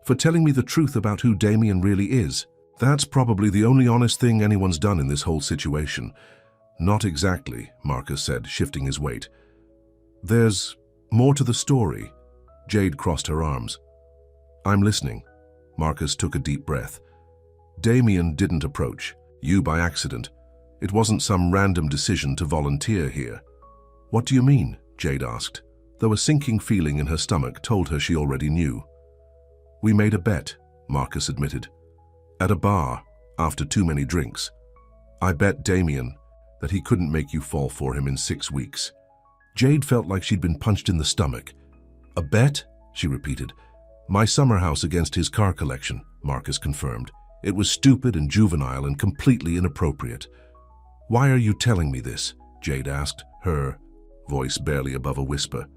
For telling me the truth about who Damien really is. That's probably the only honest thing anyone's done in this whole situation. Not exactly, Marcus said, shifting his weight. There's more to the story. Jade crossed her arms. I'm listening. Marcus took a deep breath. Damien didn't approach you by accident. It wasn't some random decision to volunteer here. What do you mean? Jade asked, though a sinking feeling in her stomach told her she already knew. We made a bet, Marcus admitted. At a bar, after too many drinks. I bet Damien that he couldn't make you fall for him in 6 weeks. Jade felt like she'd been punched in the stomach. A bet? She repeated. My summer house against his car collection, Marcus confirmed. It was stupid and juvenile and completely inappropriate. Why are you telling me this? Jade asked, her voice barely above a whisper.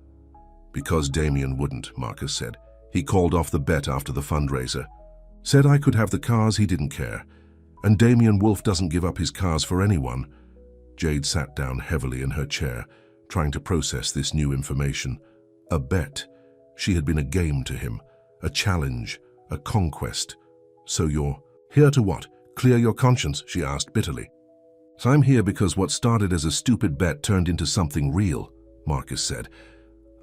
Because Damien wouldn't, Marcus said. He called off the bet after the fundraiser. Said I could have the cars, he didn't care. And Damien Wolf doesn't give up his cars for anyone. Jade sat down heavily in her chair, trying to process this new information. A bet. She had been a game to him, a challenge, a conquest. So you're here to what? Clear your conscience, she asked bitterly. So I'm here because what started as a stupid bet turned into something real, Marcus said.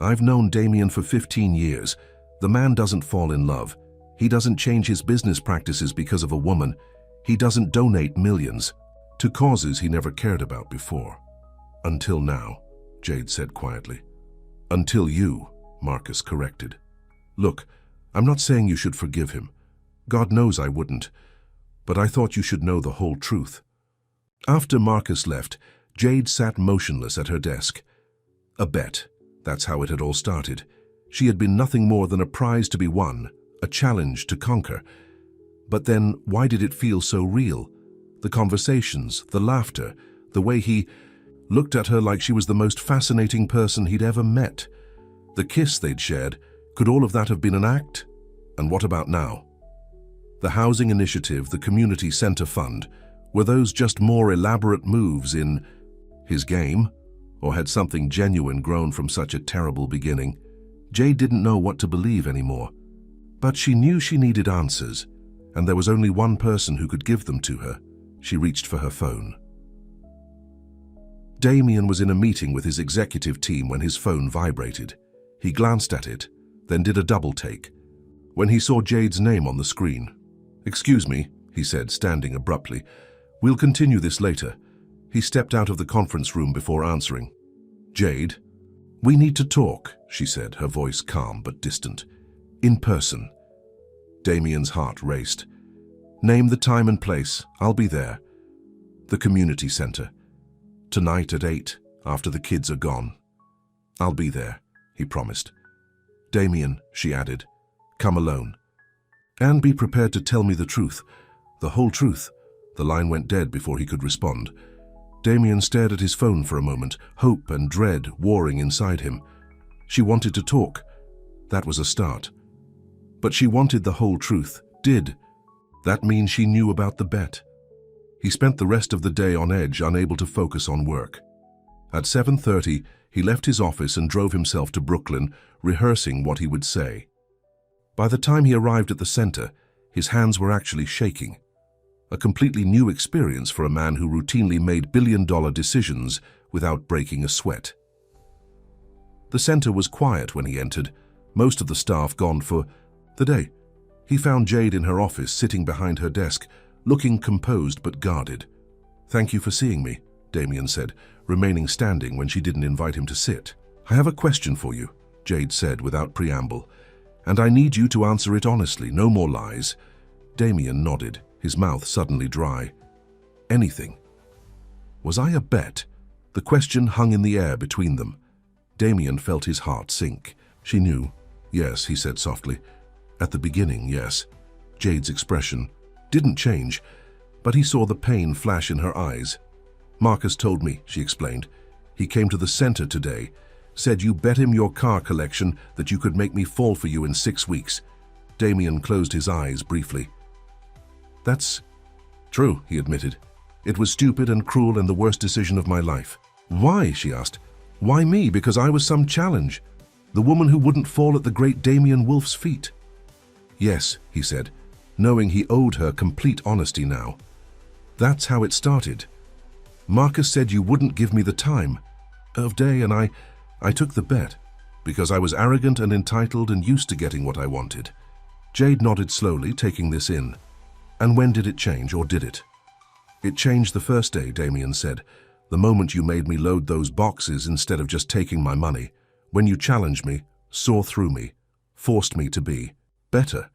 I've known Damien for 15 years. The man doesn't fall in love. He doesn't change his business practices because of a woman. He doesn't donate millions to causes he never cared about before. Until now, Jade said quietly. Until you, Marcus corrected. Look, I'm not saying you should forgive him. God knows I wouldn't. But I thought you should know the whole truth. After Marcus left, Jade sat motionless at her desk. A bet. That's how it had all started. She had been nothing more than a prize to be won, a challenge to conquer. But then, why did it feel so real? The conversations, the laughter, the way he looked at her like she was the most fascinating person he'd ever met. The kiss they'd shared, could all of that have been an act? And what about now? The housing initiative, the community center fund, were those just more elaborate moves in his game? Or had something genuine grown from such a terrible beginning? Jade didn't know what to believe anymore. But she knew she needed answers, and there was only one person who could give them to her. She reached for her phone. Damien was in a meeting with his executive team when his phone vibrated. He glanced at it, then did a double take. When he saw Jade's name on the screen, "Excuse me," he said, standing abruptly. "We'll continue this later." He stepped out of the conference room before answering. "Jade, we need to talk," she said, her voice calm but distant. "In person." Damien's heart raced. Name the time and place. I'll be there. The community center. Tonight at 8, after the kids are gone. I'll be there, he promised. Damien, she added, come alone. And be prepared to tell me the truth. The whole truth. The line went dead before he could respond. Damien stared at his phone for a moment, hope and dread warring inside him. She wanted to talk. That was a start. But she wanted the whole truth. Did. That mean she knew about the bet? He spent the rest of the day on edge, unable to focus on work. At 7:30, he left his office and drove himself to Brooklyn, rehearsing what he would say. By the time he arrived at the center, his hands were actually shaking. A completely new experience for a man who routinely made billion-dollar decisions without breaking a sweat. The center was quiet when he entered, most of the staff gone for the day. He found Jade in her office, sitting behind her desk, looking composed but guarded. "Thank you for seeing me," Damien said, remaining standing when she didn't invite him to sit. "I have a question for you," Jade said without preamble, "and I need you to answer it honestly, no more lies." Damien nodded, his mouth suddenly dry. "Anything." Was I a bet? The question hung in the air between them. Damien felt his heart sink. She knew. "Yes," he said softly. "At the beginning, yes." Jade's expression didn't change, but he saw the pain flash in her eyes. "Marcus told me," she explained. "He came to the center today, said you bet him your car collection that you could make me fall for you in 6 weeks." Damien closed his eyes briefly. "That's true," he admitted. "It was stupid and cruel and the worst decision of my life." "Why?" she asked. "Why me? Because I was some challenge? The woman who wouldn't fall at the great Damien Wolf's feet?" "Yes," he said, knowing he owed her complete honesty now. "That's how it started. Marcus said you wouldn't give me the time of day, and I took the bet because I was arrogant and entitled and used to getting what I wanted." Jade nodded slowly, taking this in. "And when did it change, or did it?" "It changed the first day," Damien said. "The moment you made me load those boxes instead of just taking my money. When you challenged me, saw through me, forced me to be better."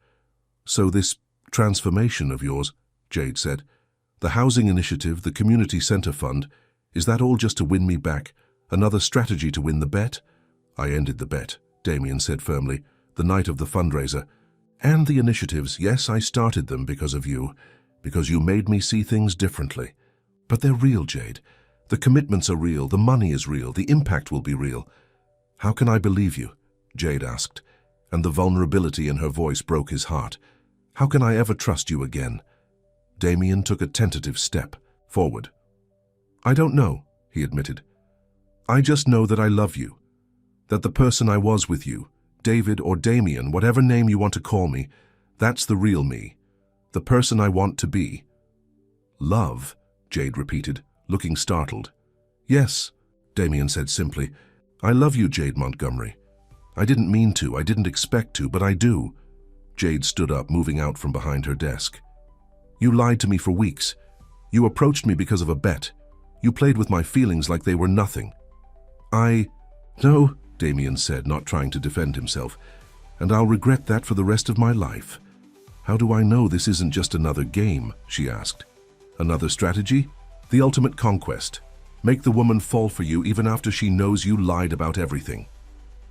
"So this transformation of yours," Jade said, "the housing initiative, the community center fund, is that all just to win me back? Another strategy to win the bet?" "I ended the bet," Damien said firmly, "the night of the fundraiser. And the initiatives, yes, I started them because of you, because you made me see things differently. But they're real, Jade. The commitments are real, the money is real, the impact will be real." "How can I believe you?" Jade asked, and the vulnerability in her voice broke his heart. "How can I ever trust you again?" Damien took a tentative step forward. "I don't know," he admitted. "I just know that I love you, that the person I was with you, David or Damien, whatever name you want to call me, that's the real me, the person I want to be." "Love?" Jade repeated, looking startled. "Yes," Damien said simply. "I love you, Jade Montgomery. I didn't mean to, I didn't expect to, but I do." Jade stood up, moving out from behind her desk. "You lied to me for weeks. You approached me because of a bet. You played with my feelings like they were nothing." "No," Damien said, not trying to defend himself, "and I'll regret that for the rest of my life." "How do I know this isn't just another game?" she asked. "Another strategy? The ultimate conquest. Make the woman fall for you even after she knows you lied about everything."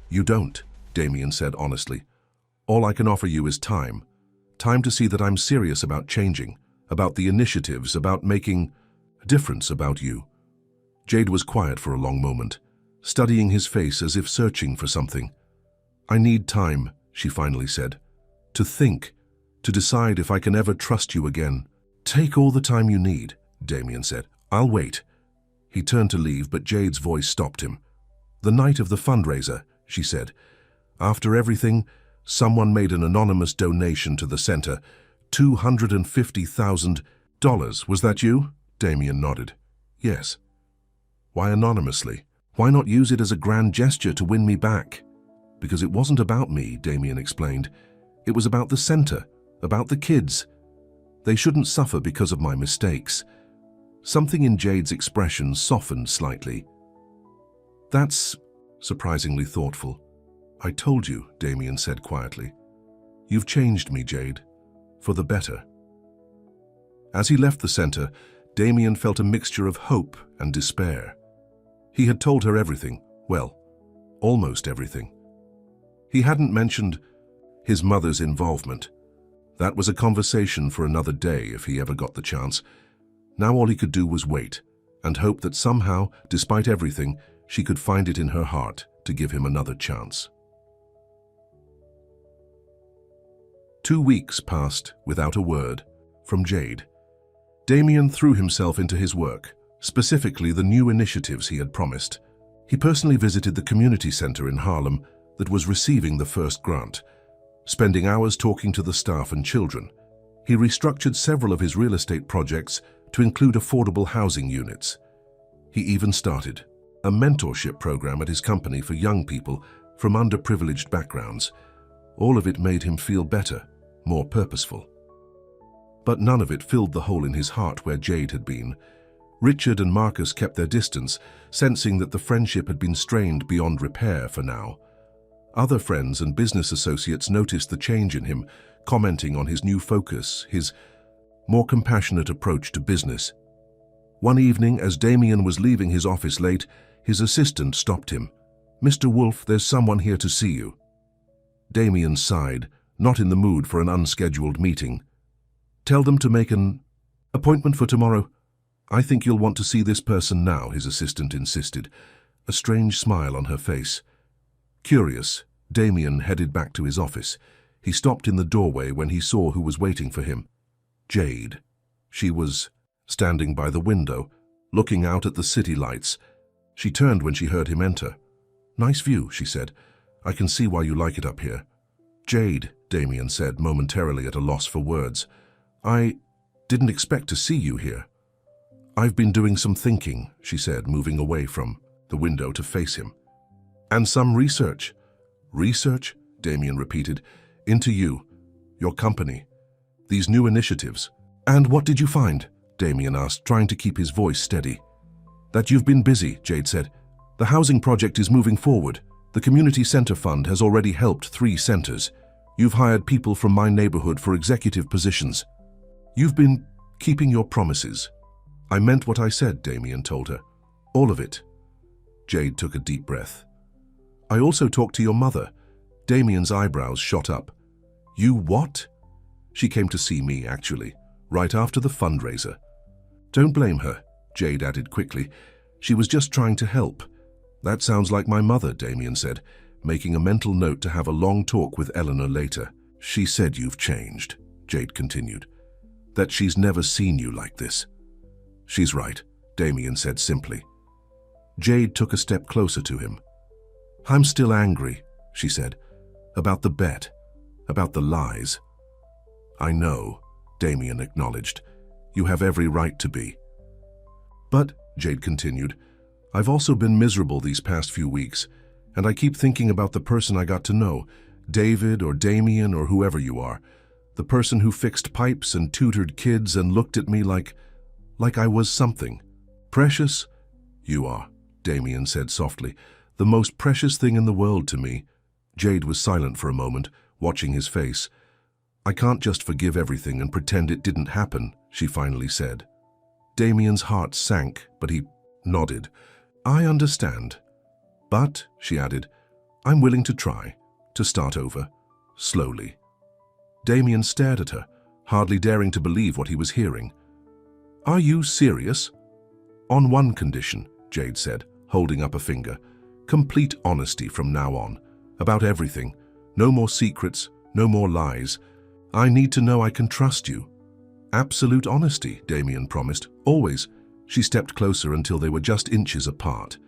"You don't," Damien said honestly. "All I can offer you is time. Time to see that I'm serious about changing, about the initiatives, about making a difference about you." Jade was quiet for a long moment, studying his face as if searching for something. "I need time," she finally said. "To think, to decide if I can ever trust you again." "Take all the time you need," Damien said. "I'll wait." He turned to leave, but Jade's voice stopped him. "The night of the fundraiser," she said. "After everything, someone made an anonymous donation to the center, $250,000. Was that you?" Damien nodded. "Yes." "Why anonymously? Why not use it as a grand gesture to win me back?" "Because it wasn't about me," Damien explained. "It was about the center, about the kids. They shouldn't suffer because of my mistakes." Something in Jade's expression softened slightly. "That's surprisingly thoughtful." "I told you," Damien said quietly. "You've changed me, Jade, for the better." As he left the center, Damien felt a mixture of hope and despair. He had told her everything, well, almost everything. He hadn't mentioned his mother's involvement. That was a conversation for another day if he ever got the chance. Now all he could do was wait and hope that somehow, despite everything, she could find it in her heart to give him another chance. 2 weeks passed without a word from Jade. Damien threw himself into his work, specifically the new initiatives he had promised. He personally visited the community center in Harlem that was receiving the first grant, spending hours talking to the staff and children. He restructured several of his real estate projects to include affordable housing units. He even started a mentorship program at his company for young people from underprivileged backgrounds. All of it made him feel better, more purposeful. But none of it filled the hole in his heart where Jade had been. Richard and Marcus kept their distance, sensing that the friendship had been strained beyond repair for now. Other friends and business associates noticed the change in him, commenting on his new focus, his more compassionate approach to business. One evening, as Damien was leaving his office late, his assistant stopped him. "Mr. Wolf, there's someone here to see you." Damien sighed, not in the mood for an unscheduled meeting. "Tell them to make an appointment for tomorrow. I think you'll want to see this person now," his assistant insisted, a strange smile on her face. Curious, Damien headed back to his office. He stopped in the doorway when he saw who was waiting for him. Jade. She was standing by the window, looking out at the city lights. She turned when she heard him enter. "Nice view," she said. "I can see why you like it up here." "Jade," Damien said, momentarily at a loss for words. "I didn't expect to see you here." "I've been doing some thinking," she said, moving away from the window to face him. "And some research." "Research?" Damien repeated. "Into you, your company, these new initiatives." "And what did you find?" Damien asked, trying to keep his voice steady. "That you've been busy," Jade said. "The housing project is moving forward. The Community Center Fund has already helped 3 centers. You've hired people from my neighborhood for executive positions. You've been keeping your promises." "I meant what I said," Damien told her. "All of it." Jade took a deep breath. "I also talked to your mother." Damien's eyebrows shot up. "You what?" "She came to see me, actually, right after the fundraiser." "Don't blame her," Jade added quickly. "She was just trying to help." "That sounds like my mother," Damien said, making a mental note to have a long talk with Eleanor later. "She said you've changed," Jade continued. "That she's never seen you like this." "She's right," Damien said simply. Jade took a step closer to him. "I'm still angry," she said, "about the bet, about the lies." "I know," Damien acknowledged. "You have every right to be." "But," Jade continued, "I've also been miserable these past few weeks, and I keep thinking about the person I got to know, David or Damien or whoever you are, the person who fixed pipes and tutored kids and looked at me like I was something. Precious? You are," Damien said softly. "The most precious thing in the world to me." Jade was silent for a moment, watching his face. "I can't just forgive everything and pretend it didn't happen," she finally said. Damien's heart sank, but he nodded. "I understand. But," she added, "I'm willing to try, to start over, slowly." Damien stared at her, hardly daring to believe what he was hearing. "Are you serious?" "On one condition," Jade said, holding up a finger. "Complete honesty from now on, about everything. No more secrets, no more lies. I need to know I can trust you." "Absolute honesty," Damien promised, "always." She stepped closer until they were just inches apart.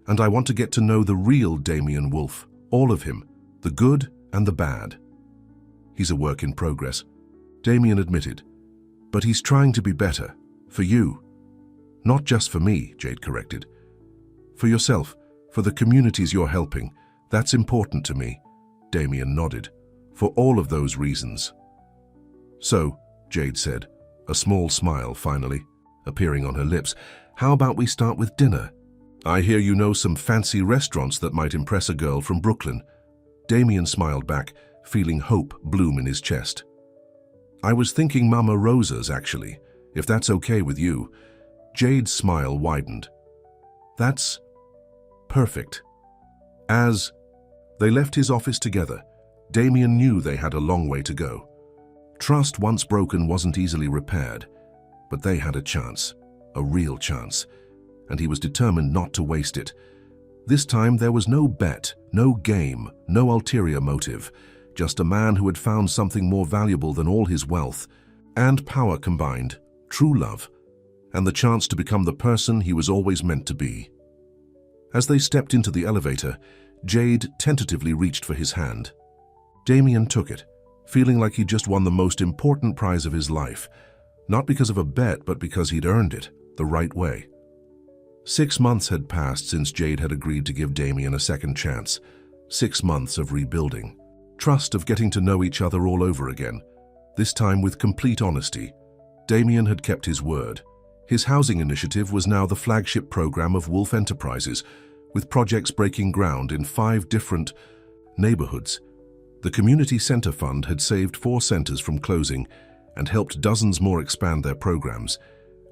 "And I want to get to know the real Damien Wolf, all of him, the good and the bad." "He's a work in progress," Damien admitted. "But he's trying to be better, for you." "Not just for me," Jade corrected. "For yourself, for the communities you're helping. That's important to me." Damien nodded. "For all of those reasons." "So," Jade said, a small smile finally appearing on her lips, "how about we start with dinner? I hear you know some fancy restaurants that might impress a girl from Brooklyn." Damien smiled back, feeling hope bloom in his chest. "I was thinking Mama Rosa's, actually. if that's okay with you. Jade's smile widened. That's perfect. As they left his office together, Damien knew they had a long way to go. Trust once broken wasn't easily repaired, but they had a chance, a real chance, and he was determined not to waste it. This time there was no bet, no game, no ulterior motive, just a man who had found something more valuable than all his wealth and power combined, true love, and the chance to become the person he was always meant to be. As they stepped into the elevator, Jade tentatively reached for his hand. Damien took it, feeling like he'd just won the most important prize of his life, not because of a bet, but because he'd earned it the right way. 6 months had passed since Jade had agreed to give Damien a second chance. 6 months of rebuilding. Trust, of getting to know each other all over again, this time with complete honesty. Damien had kept his word. His housing initiative was now the flagship program of Wolf Enterprises, with projects breaking ground in 5 different neighborhoods. The Community Center Fund had saved 4 centers from closing and helped dozens more expand their programs,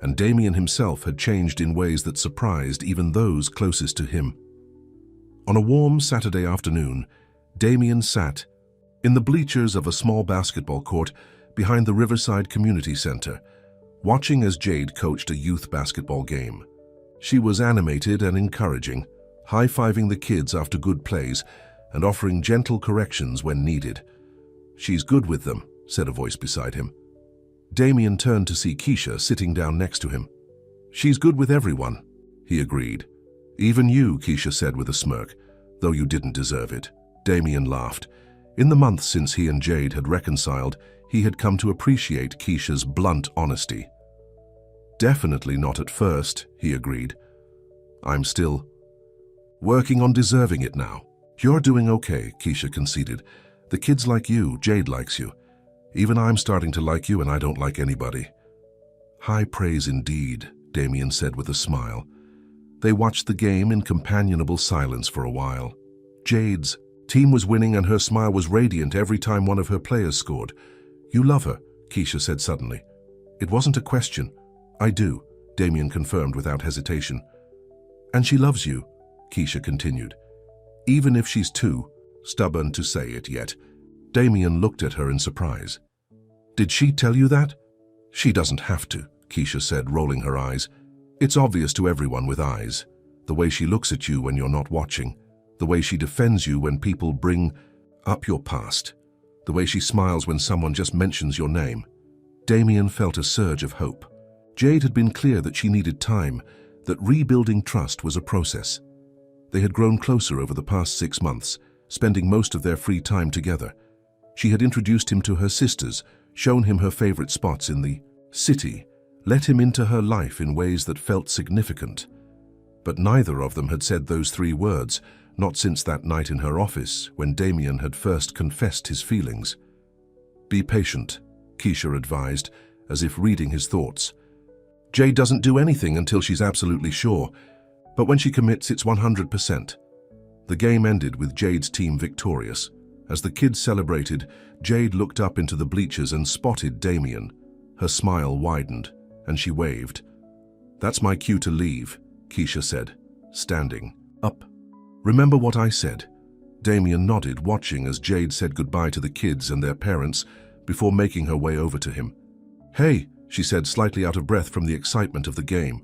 and Damien himself had changed in ways that surprised even those closest to him. On a warm Saturday afternoon, Damien sat in the bleachers of a small basketball court behind the Riverside Community Center, watching as Jade coached a youth basketball game. She was animated and encouraging, high-fiving the kids after good plays and offering gentle corrections when needed. "She's good with them," said a voice beside him. Damien turned to see Keisha sitting down next to him. "She's good with everyone," he agreed. "Even you," Keisha said with a smirk, "though you didn't deserve it." Damien laughed. In the months since he and Jade had reconciled, he had come to appreciate Keisha's blunt honesty. "Definitely not at first," he agreed. "I'm still working on deserving it now." "You're doing okay," Keisha conceded. "The kids like you, Jade likes you. Even I'm starting to like you, and I don't like anybody." "High praise indeed," Damien said with a smile. They watched the game in companionable silence for a while. Jade's team was winning, and her smile was radiant every time one of her players scored. "You love her," Keisha said suddenly. It wasn't a question. "I do," Damien confirmed without hesitation. "And she loves you," Keisha continued, "even if she's too stubborn to say it yet." Damien looked at her in surprise. "Did she tell you that?" "She doesn't have to," Keisha said, rolling her eyes. "It's obvious to everyone with eyes. The way she looks at you when you're not watching. The way she defends you when people bring up your past. The way she smiles when someone just mentions your name." Damien felt a surge of hope. Jade had been clear that she needed time, that rebuilding trust was a process. They had grown closer over the past 6 months, spending most of their free time together. She had introduced him to her sisters, shown him her favorite spots in the city, let him into her life in ways that felt significant. But neither of them had said those 3 words, not since that night in her office when Damien had first confessed his feelings. "Be patient," Keisha advised, as if reading his thoughts. "Jade doesn't do anything until she's absolutely sure, but when she commits, it's 100%. The game ended with Jade's team victorious. As the kids celebrated, Jade looked up into the bleachers and spotted Damien. Her smile widened, and she waved. "That's my cue to leave," Keisha said, standing up. "Remember what I said?" Damien nodded, watching as Jade said goodbye to the kids and their parents before making her way over to him. "Hey," she said, slightly out of breath from the excitement of the game.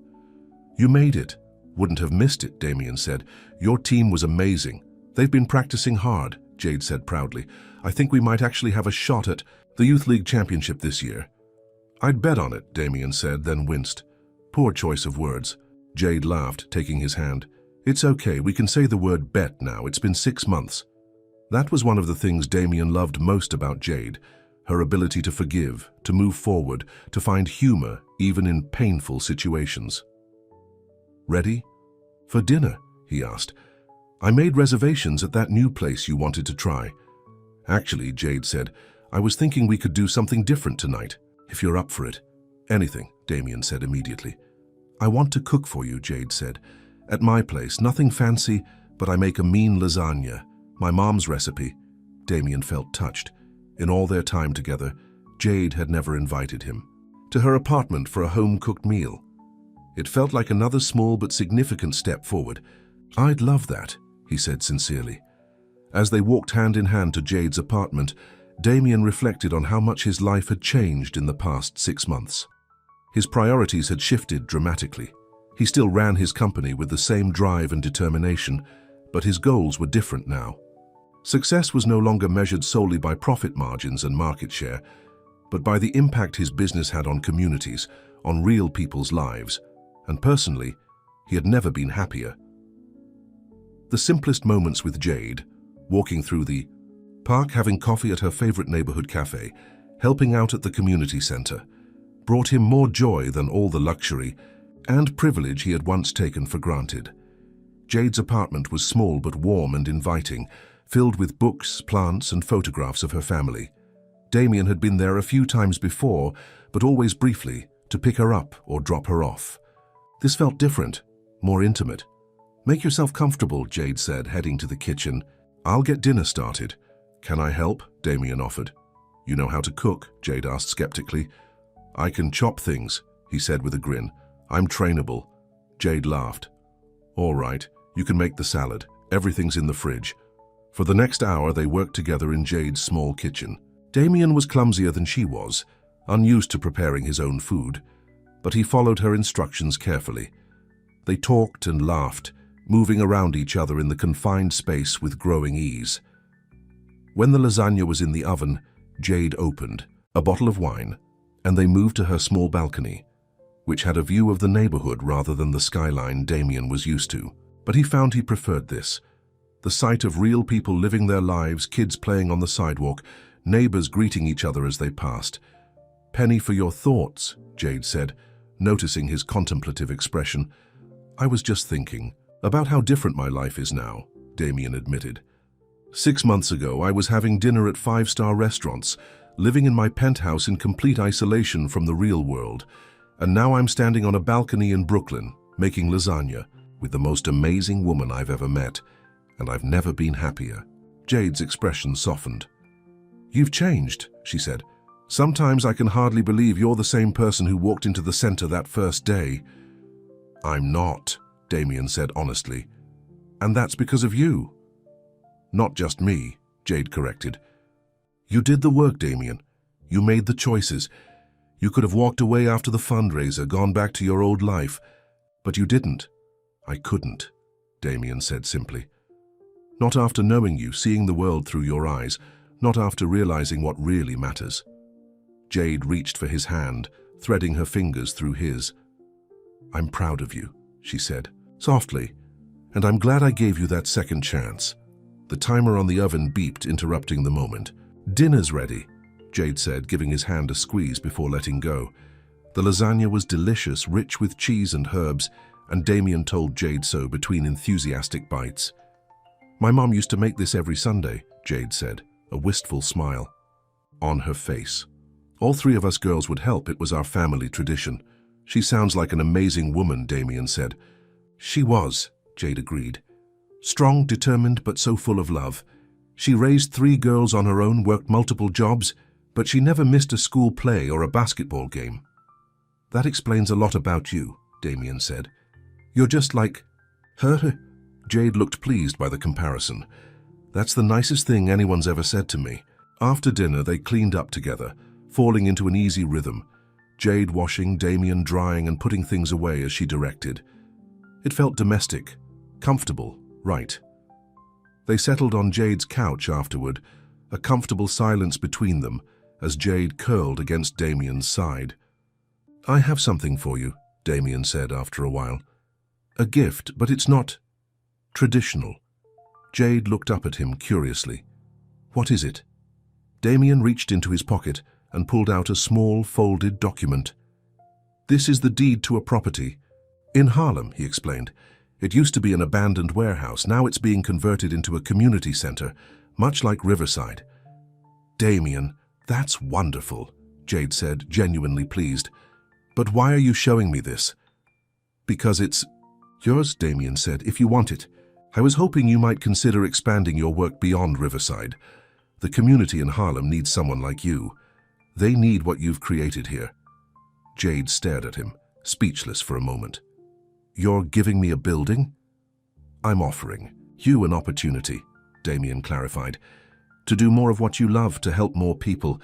"You made it." "Wouldn't have missed it," Damien said. "Your team was amazing. They've been practicing hard," Jade said proudly. "I think we might actually have a shot at the Youth League Championship this year." "I'd bet on it," Damien said, then winced. "Poor choice of words." Jade laughed, taking his hand. "It's okay, we can say the word bet now. It's been 6 months. That was one of the things Damien loved most about Jade, her ability to forgive, to move forward, to find humor even in painful situations. "Ready for dinner?" he asked. "I made reservations at that new place you wanted to try." "Actually," Jade said, "I was thinking we could do something different tonight, if you're up for it." "Anything," Damien said immediately. "I want to cook for you," Jade said. "At my place, nothing fancy, but I make a mean lasagna. My mom's recipe." Damien felt touched. In all their time together, Jade had never invited him. to her apartment for a home-cooked meal. It felt like another small but significant step forward. "I'd love that," he said sincerely. As they walked hand in hand to Jade's apartment, Damien reflected on how much his life had changed in the past 6 months. His priorities had shifted dramatically. He still ran his company with the same drive and determination, but his goals were different now. Success was no longer measured solely by profit margins and market share, but by the impact his business had on communities, on real people's lives, and personally, he had never been happier. The simplest moments with Jade, walking through the park, having coffee at her favorite neighborhood cafe, helping out at the community center, brought him more joy than all the luxury and privilege he had once taken for granted. Jade's apartment was small but warm and inviting, filled with books, plants, and photographs of her family. Damien had been there a few times before, but always briefly, to pick her up or drop her off. This felt different, more intimate. "Make yourself comfortable," Jade said, heading to the kitchen. "I'll get dinner started." "Can I help?" Damien offered. "You know how to cook?" Jade asked skeptically. "I can chop things," he said with a grin. "I'm trainable." Jade laughed. "All right, you can make the salad. Everything's in the fridge." For the next hour, they worked together in Jade's small kitchen. Damien was clumsier than she was, unused to preparing his own food, but he followed her instructions carefully. They talked and laughed, moving around each other in the confined space with growing ease. When the lasagna was in the oven, Jade opened a bottle of wine, and they moved to her small balcony, which had a view of the neighborhood rather than the skyline Damien was used to. But he found he preferred this. The sight of real people living their lives, kids playing on the sidewalk, neighbors greeting each other as they passed. "Penny for your thoughts," Jade said, noticing his contemplative expression. "I was just thinking about how different my life is now," Damien admitted. 6 months ago, I was having dinner at 5-star restaurants, living in my penthouse in complete isolation from the real world. And now I'm standing on a balcony in Brooklyn, making lasagna, with the most amazing woman I've ever met. And I've never been happier." Jade's expression softened. "You've changed," she said. "Sometimes I can hardly believe you're the same person who walked into the center that first day." "I'm not," Damien said honestly. "And that's because of you." "Not just me," Jade corrected. "You did the work, Damien. You made the choices. You could have walked away after the fundraiser, gone back to your old life. But you didn't." "I couldn't," Damien said simply. "Not after knowing you, seeing the world through your eyes, not after realizing what really matters." Jade reached for his hand, threading her fingers through his. "I'm proud of you," she said, softly, "and I'm glad I gave you that second chance." The timer on the oven beeped, interrupting the moment. "Dinner's ready," Jade said, giving his hand a squeeze before letting go. The lasagna was delicious, rich with cheese and herbs, and Damien told Jade so between enthusiastic bites. "My mom used to make this every Sunday," Jade said, a wistful smile on her face. "All 3 of us girls would help. It was our family tradition." "She sounds like an amazing woman," Damien said. "She was," Jade agreed. "Strong, determined, but so full of love. She raised 3 girls on her own, worked multiple jobs, but she never missed a school play or a basketball game." "That explains a lot about you," Damien said. "You're just like her." Jade looked pleased by the comparison. "That's the nicest thing anyone's ever said to me." After dinner, they cleaned up together, falling into an easy rhythm, Jade washing, Damien drying and putting things away as she directed. It felt domestic, comfortable, right. They settled on Jade's couch afterward, a comfortable silence between them as Jade curled against Damien's side. "I have something for you," Damien said after a while. "A gift, but it's not traditional." Jade looked up at him curiously. "What is it?" Damien reached into his pocket and pulled out a small, folded document. "This is the deed to a property. In Harlem," he explained. "It used to be an abandoned warehouse. Now it's being converted into a community center, much like Riverside." "Damien, that's wonderful," Jade said, genuinely pleased. "But why are you showing me this?" "Because it's yours," Damien said, "if you want it. I was hoping you might consider expanding your work beyond Riverside. The community in Harlem needs someone like you. They need what you've created here." Jade stared at him, speechless for a moment. "You're giving me a building?" "I'm offering you an opportunity," Damien clarified, "to do more of what you love, to help more people.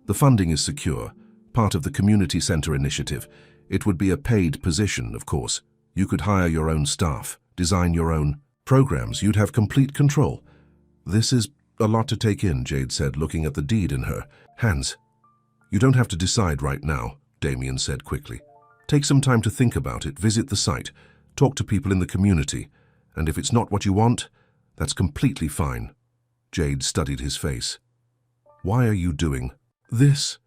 The funding is secure, part of the community center initiative. It would be a paid position, of course. You could hire your own staff, design your own programs. You'd have complete control." "This is a lot to take in," Jade said, looking at the deed in her hands. "You don't have to decide right now," Damien said quickly. "Take some time to think about it, visit the site, talk to people in the community, and if it's not what you want, that's completely fine." Jade studied his face. "Why are you doing this?"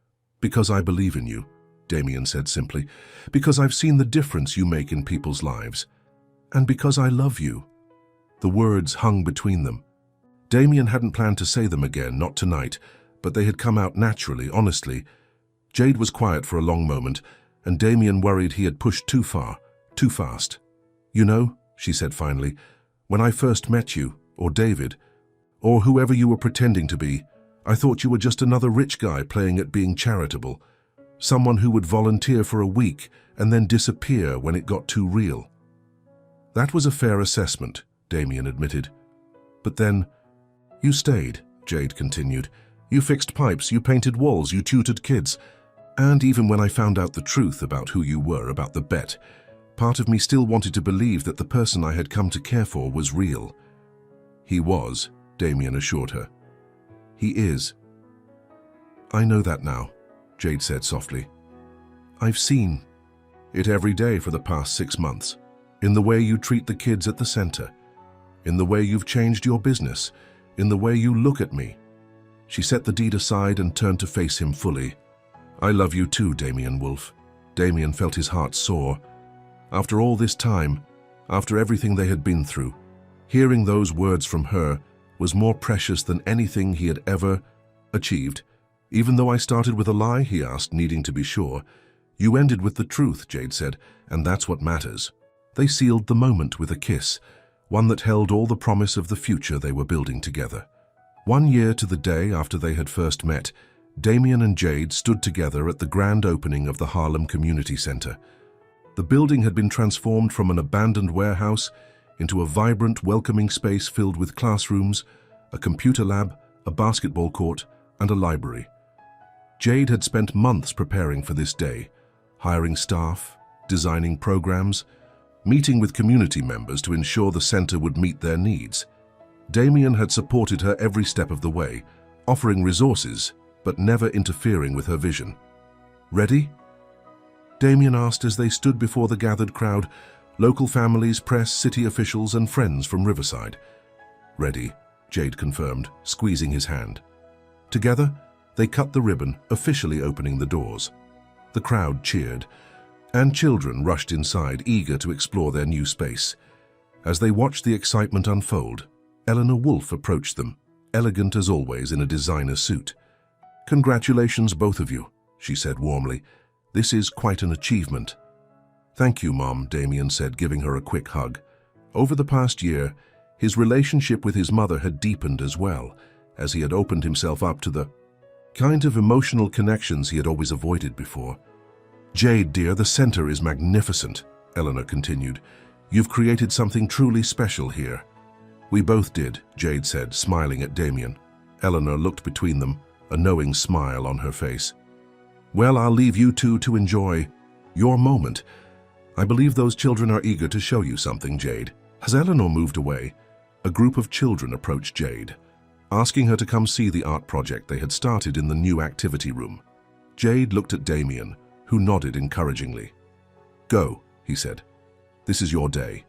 "Because I believe in you," Damien said simply. "Because I've seen the difference you make in people's lives. And because I love you." The words hung between them. Damien hadn't planned to say them again, not tonight, but they had come out naturally, honestly. Jade was quiet for a long moment, and Damien worried he had pushed too far, too fast. "You know," she said finally, "when I first met you, or David, or whoever you were pretending to be, I thought you were just another rich guy playing at being charitable. Someone who would volunteer for a week and then disappear when it got too real." "That was a fair assessment," Damien admitted. "But then, you stayed," Jade continued. "You fixed pipes, you painted walls, you tutored kids. And even when I found out the truth about who you were, about the bet, part of me still wanted to believe that the person I had come to care for was real." "He was," Damien assured her. "He is." "I know that now," Jade said softly. "I've seen it every day for the past 6 months, in the way you treat the kids at the center, in the way you've changed your business, in the way you look at me." She set the deed aside and turned to face him fully. "I love you too, Damien Wolf." Damien felt his heart soar. After all this time, after everything they had been through, hearing those words from her was more precious than anything he had ever achieved. "Even though I started with a lie?" he asked, needing to be sure. "You ended with the truth," Jade said, "and that's what matters." They sealed the moment with a kiss, one that held all the promise of the future they were building together. 1 year to the day after they had first met, Damien and Jade stood together at the grand opening of the Harlem Community Center. The building had been transformed from an abandoned warehouse into a vibrant, welcoming space filled with classrooms, a computer lab, a basketball court, and a library. Jade had spent months preparing for this day, hiring staff, designing programs, meeting with community members to ensure the center would meet their needs. Damien had supported her every step of the way, offering resources, but never interfering with her vision. "Ready?" Damien asked as they stood before the gathered crowd, local families, press, city officials, and friends from Riverside. "Ready," Jade confirmed, squeezing his hand. Together, they cut the ribbon, officially opening the doors. The crowd cheered, and children rushed inside, eager to explore their new space. As they watched the excitement unfold, Eleanor Wolfe approached them, elegant as always in a designer suit. "Congratulations, both of you," she said warmly. "This is quite an achievement." "Thank you, Mom," Damien said, giving her a quick hug. Over the past year, his relationship with his mother had deepened as well, as he had opened himself up to the kind of emotional connections he had always avoided before. "Jade, dear, the center is magnificent," Eleanor continued. "You've created something truly special here." "We both did," Jade said, smiling at Damien. Eleanor looked between them, a knowing smile on her face. "Well, I'll leave you two to enjoy your moment. I believe those children are eager to show you something, Jade." As Eleanor moved away, a group of children approached Jade, asking her to come see the art project they had started in the new activity room. Jade looked at Damien, who nodded encouragingly. "Go," he said. "This is your day."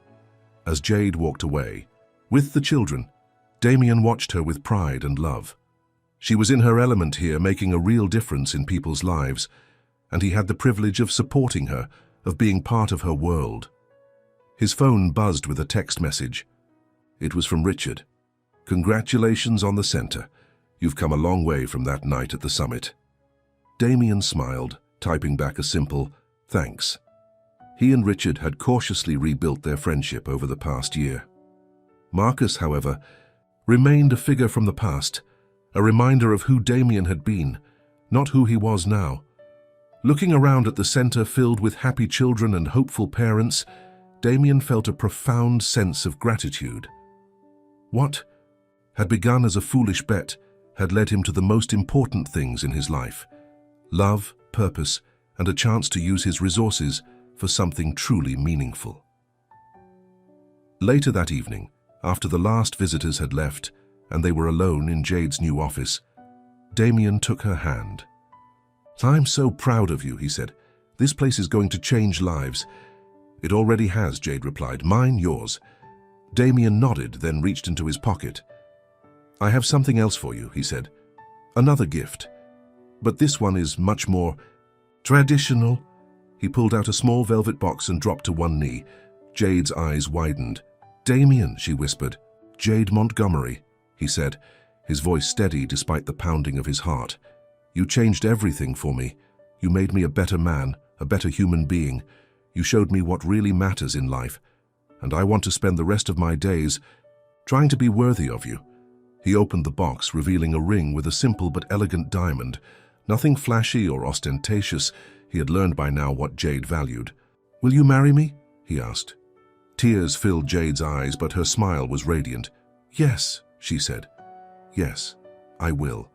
As Jade walked away, with the children, Damien watched her with pride and love. She was in her element here, making a real difference in people's lives, and he had the privilege of supporting her, of being part of her world. His phone buzzed with a text message. It was from Richard. "Congratulations on the center. You've come a long way from that night at the summit." Damien smiled, typing back a simple, "Thanks." He and Richard had cautiously rebuilt their friendship over the past year. Marcus, however, remained a figure from the past, a reminder of who Damien had been, not who he was now. Looking around at the center filled with happy children and hopeful parents, Damien felt a profound sense of gratitude. What had begun as a foolish bet had led him to the most important things in his life: love, purpose, and a chance to use his resources for something truly meaningful. Later that evening, after the last visitors had left and they were alone in Jade's new office, Damien took her hand. "I'm so proud of you," he said. "This place is going to change lives." "It already has," Jade replied. "Mine, yours." Damien nodded, then reached into his pocket. "I have something else for you," he said. "Another gift. But this one is much more traditional." He pulled out a small velvet box and dropped to one knee. Jade's eyes widened. "Damien," she whispered. "Jade Montgomery," he said, his voice steady despite the pounding of his heart. "You changed everything for me. You made me a better man, a better human being. You showed me what really matters in life, and I want to spend the rest of my days trying to be worthy of you." He opened the box, revealing a ring with a simple but elegant diamond. Nothing flashy or ostentatious. He had learned by now what Jade valued. "Will you marry me?" he asked. Tears filled Jade's eyes, but her smile was radiant. "Yes," she said. "Yes, I will."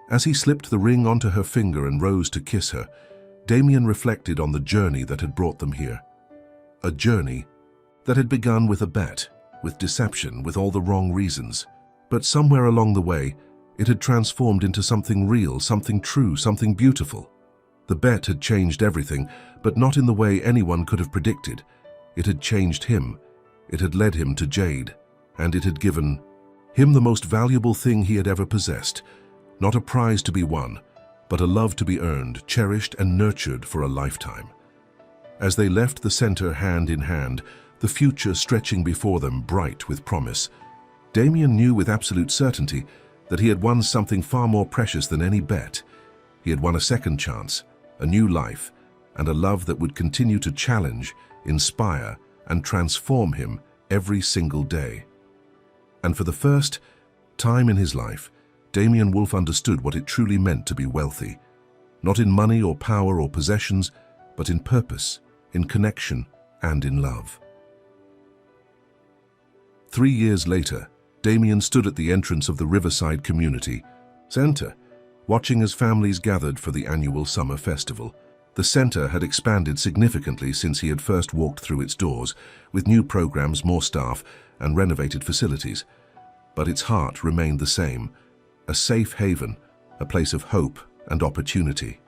As he slipped the ring onto her finger and rose to kiss her, Damien reflected on the journey that had brought them here. A journey that had begun with a bet, with deception, with all the wrong reasons. But somewhere along the way, it had transformed into something real, something true, something beautiful. The bet had changed everything, but not in the way anyone could have predicted. It had changed him. It had led him to Jade, and it had given him the most valuable thing he had ever possessed. Not a prize to be won, but a love to be earned, cherished and nurtured for a lifetime. As they left the center hand in hand, the future stretching before them bright with promise, Damien knew with absolute certainty that he had won something far more precious than any bet. He had won a second chance, a new life, and a love that would continue to challenge, inspire, and transform him every single day. And for the first time in his life, Damien Wolf understood what it truly meant to be wealthy. Not in money or power or possessions, but in purpose, in connection, and in love. 3 years later, Damien stood at the entrance of the Riverside Community Center, watching as families gathered for the annual summer festival. The center had expanded significantly since he had first walked through its doors, with new programs, more staff, and renovated facilities. But its heart remained the same, a safe haven, a place of hope and opportunity.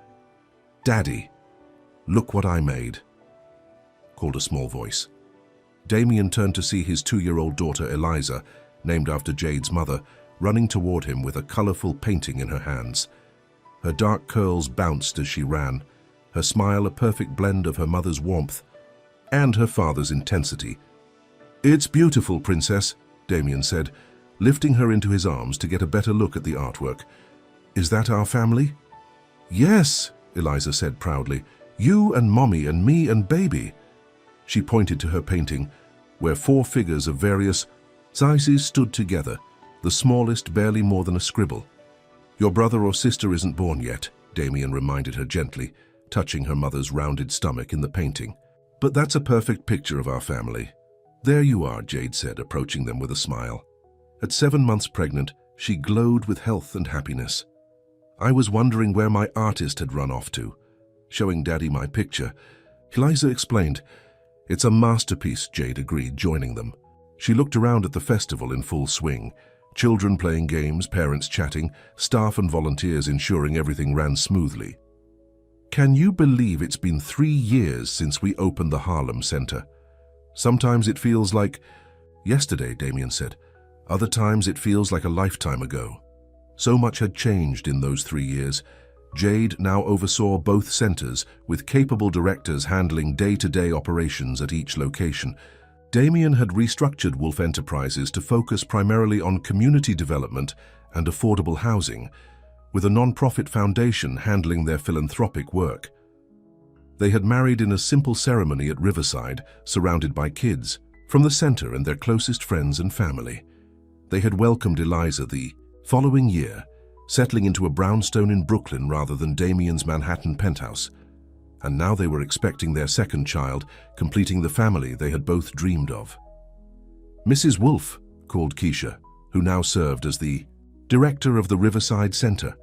"Daddy, look what I made," called a small voice. Damien turned to see his 2-year-old daughter Eliza, named after Jade's mother, running toward him with a colorful painting in her hands. Her dark curls bounced as she ran, her smile a perfect blend of her mother's warmth and her father's intensity. "It's beautiful, Princess," Damien said, lifting her into his arms to get a better look at the artwork. "Is that our family?" "Yes," Eliza said proudly. "You and Mommy and me and Baby." She pointed to her painting, where 4 figures of various sizes stood together, the smallest barely more than a scribble. "Your brother or sister isn't born yet," Damien reminded her gently, touching her mother's rounded stomach in the painting. "But that's a perfect picture of our family." "There you are," Jade said, approaching them with a smile. At 7 months pregnant, she glowed with health and happiness. "I was wondering where my artist had run off to," showing Daddy my picture. Eliza explained. "It's a masterpiece," Jade agreed, joining them. She looked around at the festival in full swing. Children playing games, parents chatting, staff and volunteers ensuring everything ran smoothly. "Can you believe it's been 3 years since we opened the Harlem Center? Sometimes it feels like yesterday," Damien said. "Other times it feels like a lifetime ago." So much had changed in those 3 years. Jade now oversaw both centers, with capable directors handling day-to-day operations at each location. Damien had restructured Wolf Enterprises to focus primarily on community development and affordable housing, with a non-profit foundation handling their philanthropic work. They had married in a simple ceremony at Riverside, surrounded by kids from the center and their closest friends and family. They had welcomed Eliza the following year, settling into a brownstone in Brooklyn rather than Damien's Manhattan penthouse. And now they were expecting their second child, completing the family they had both dreamed of. "Mrs. Wolfe," called Keisha, who now served as the director of the Riverside Center.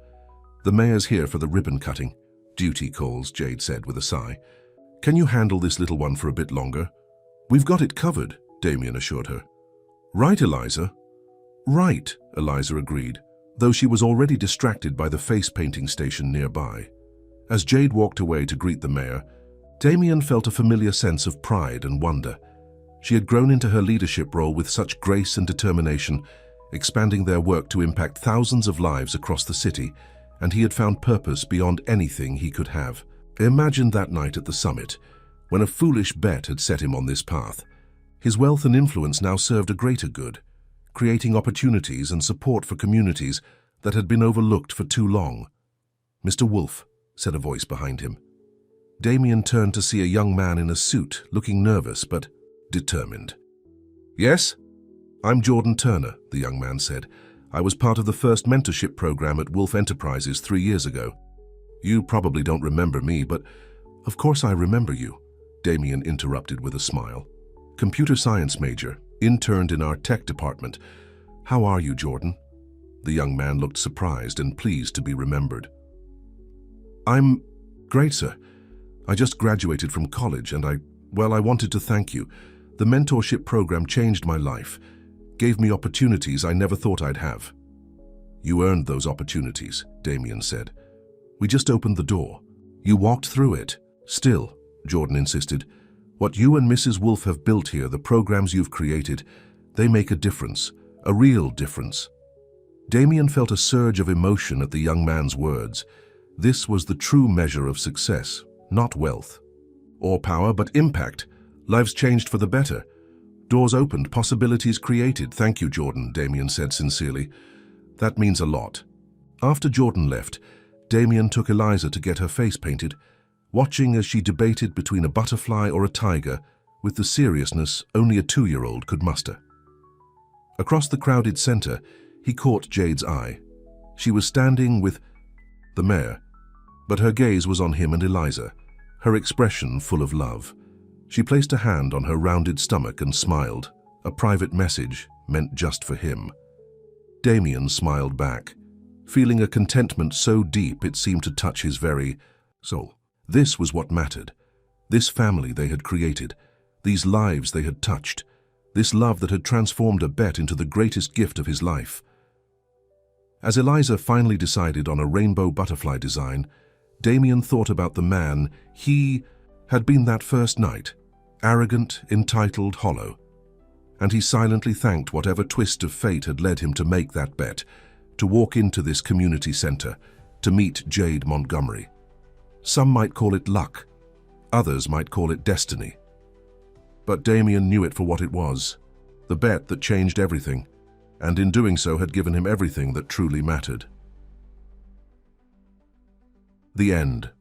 "The mayor's here for the ribbon cutting." "Duty calls," Jade said with a sigh. "Can you handle this little one for a bit longer?" "We've got it covered," Damien assured her. "Right, Eliza?" "Right," Eliza agreed, though she was already distracted by the face painting station nearby. As Jade walked away to greet the mayor, Damien felt a familiar sense of pride and wonder. She had grown into her leadership role with such grace and determination, expanding their work to impact thousands of lives across the city, and he had found purpose beyond anything he could have. Imagine that night at the summit, when a foolish bet had set him on this path. His wealth and influence now served a greater good, creating opportunities and support for communities that had been overlooked for too long. "Mr. Wolfe," said a voice behind him. Damien turned to see a young man in a suit, looking nervous but determined. "Yes? I'm Jordan Turner," the young man said. "I was part of the first mentorship program at Wolfe Enterprises 3 years ago. You probably don't remember me, but of course I remember you," Damien interrupted with a smile. "Computer science major, interned in our tech department. How are you, Jordan?" The young man looked surprised and pleased to be remembered. "I'm great, sir. I just graduated from college and I wanted to thank you. The mentorship program changed my life, gave me opportunities I never thought I'd have." "You earned those opportunities," Damien said. "We just opened the door. You walked through it." "Still," Jordan insisted, "what you and Mrs. Wolfe have built here, the programs you've created, they make a difference, a real difference." Damien felt a surge of emotion at the young man's words. This was the true measure of success, not wealth or power, but impact. Lives changed for the better. Doors opened, possibilities created. "Thank you, Jordan," Damien said sincerely. "That means a lot." After Jordan left, Damien took Eliza to get her face painted, watching as she debated between a butterfly or a tiger with the seriousness only a 2-year-old could muster. Across the crowded center, he caught Jade's eye. She was standing with the mayor, but her gaze was on him and Eliza, her expression full of love. She placed a hand on her rounded stomach and smiled, a private message meant just for him. Damien smiled back, feeling a contentment so deep it seemed to touch his very soul. This was what mattered. This family they had created, these lives they had touched, this love that had transformed a bet into the greatest gift of his life. As Eliza finally decided on a rainbow butterfly design, Damien thought about the man he had been that first night, arrogant, entitled, hollow. And he silently thanked whatever twist of fate had led him to make that bet, to walk into this community center, to meet Jade Montgomery. Some might call it luck, others might call it destiny. But Damien knew it for what it was, the bet that changed everything, and in doing so had given him everything that truly mattered. The end.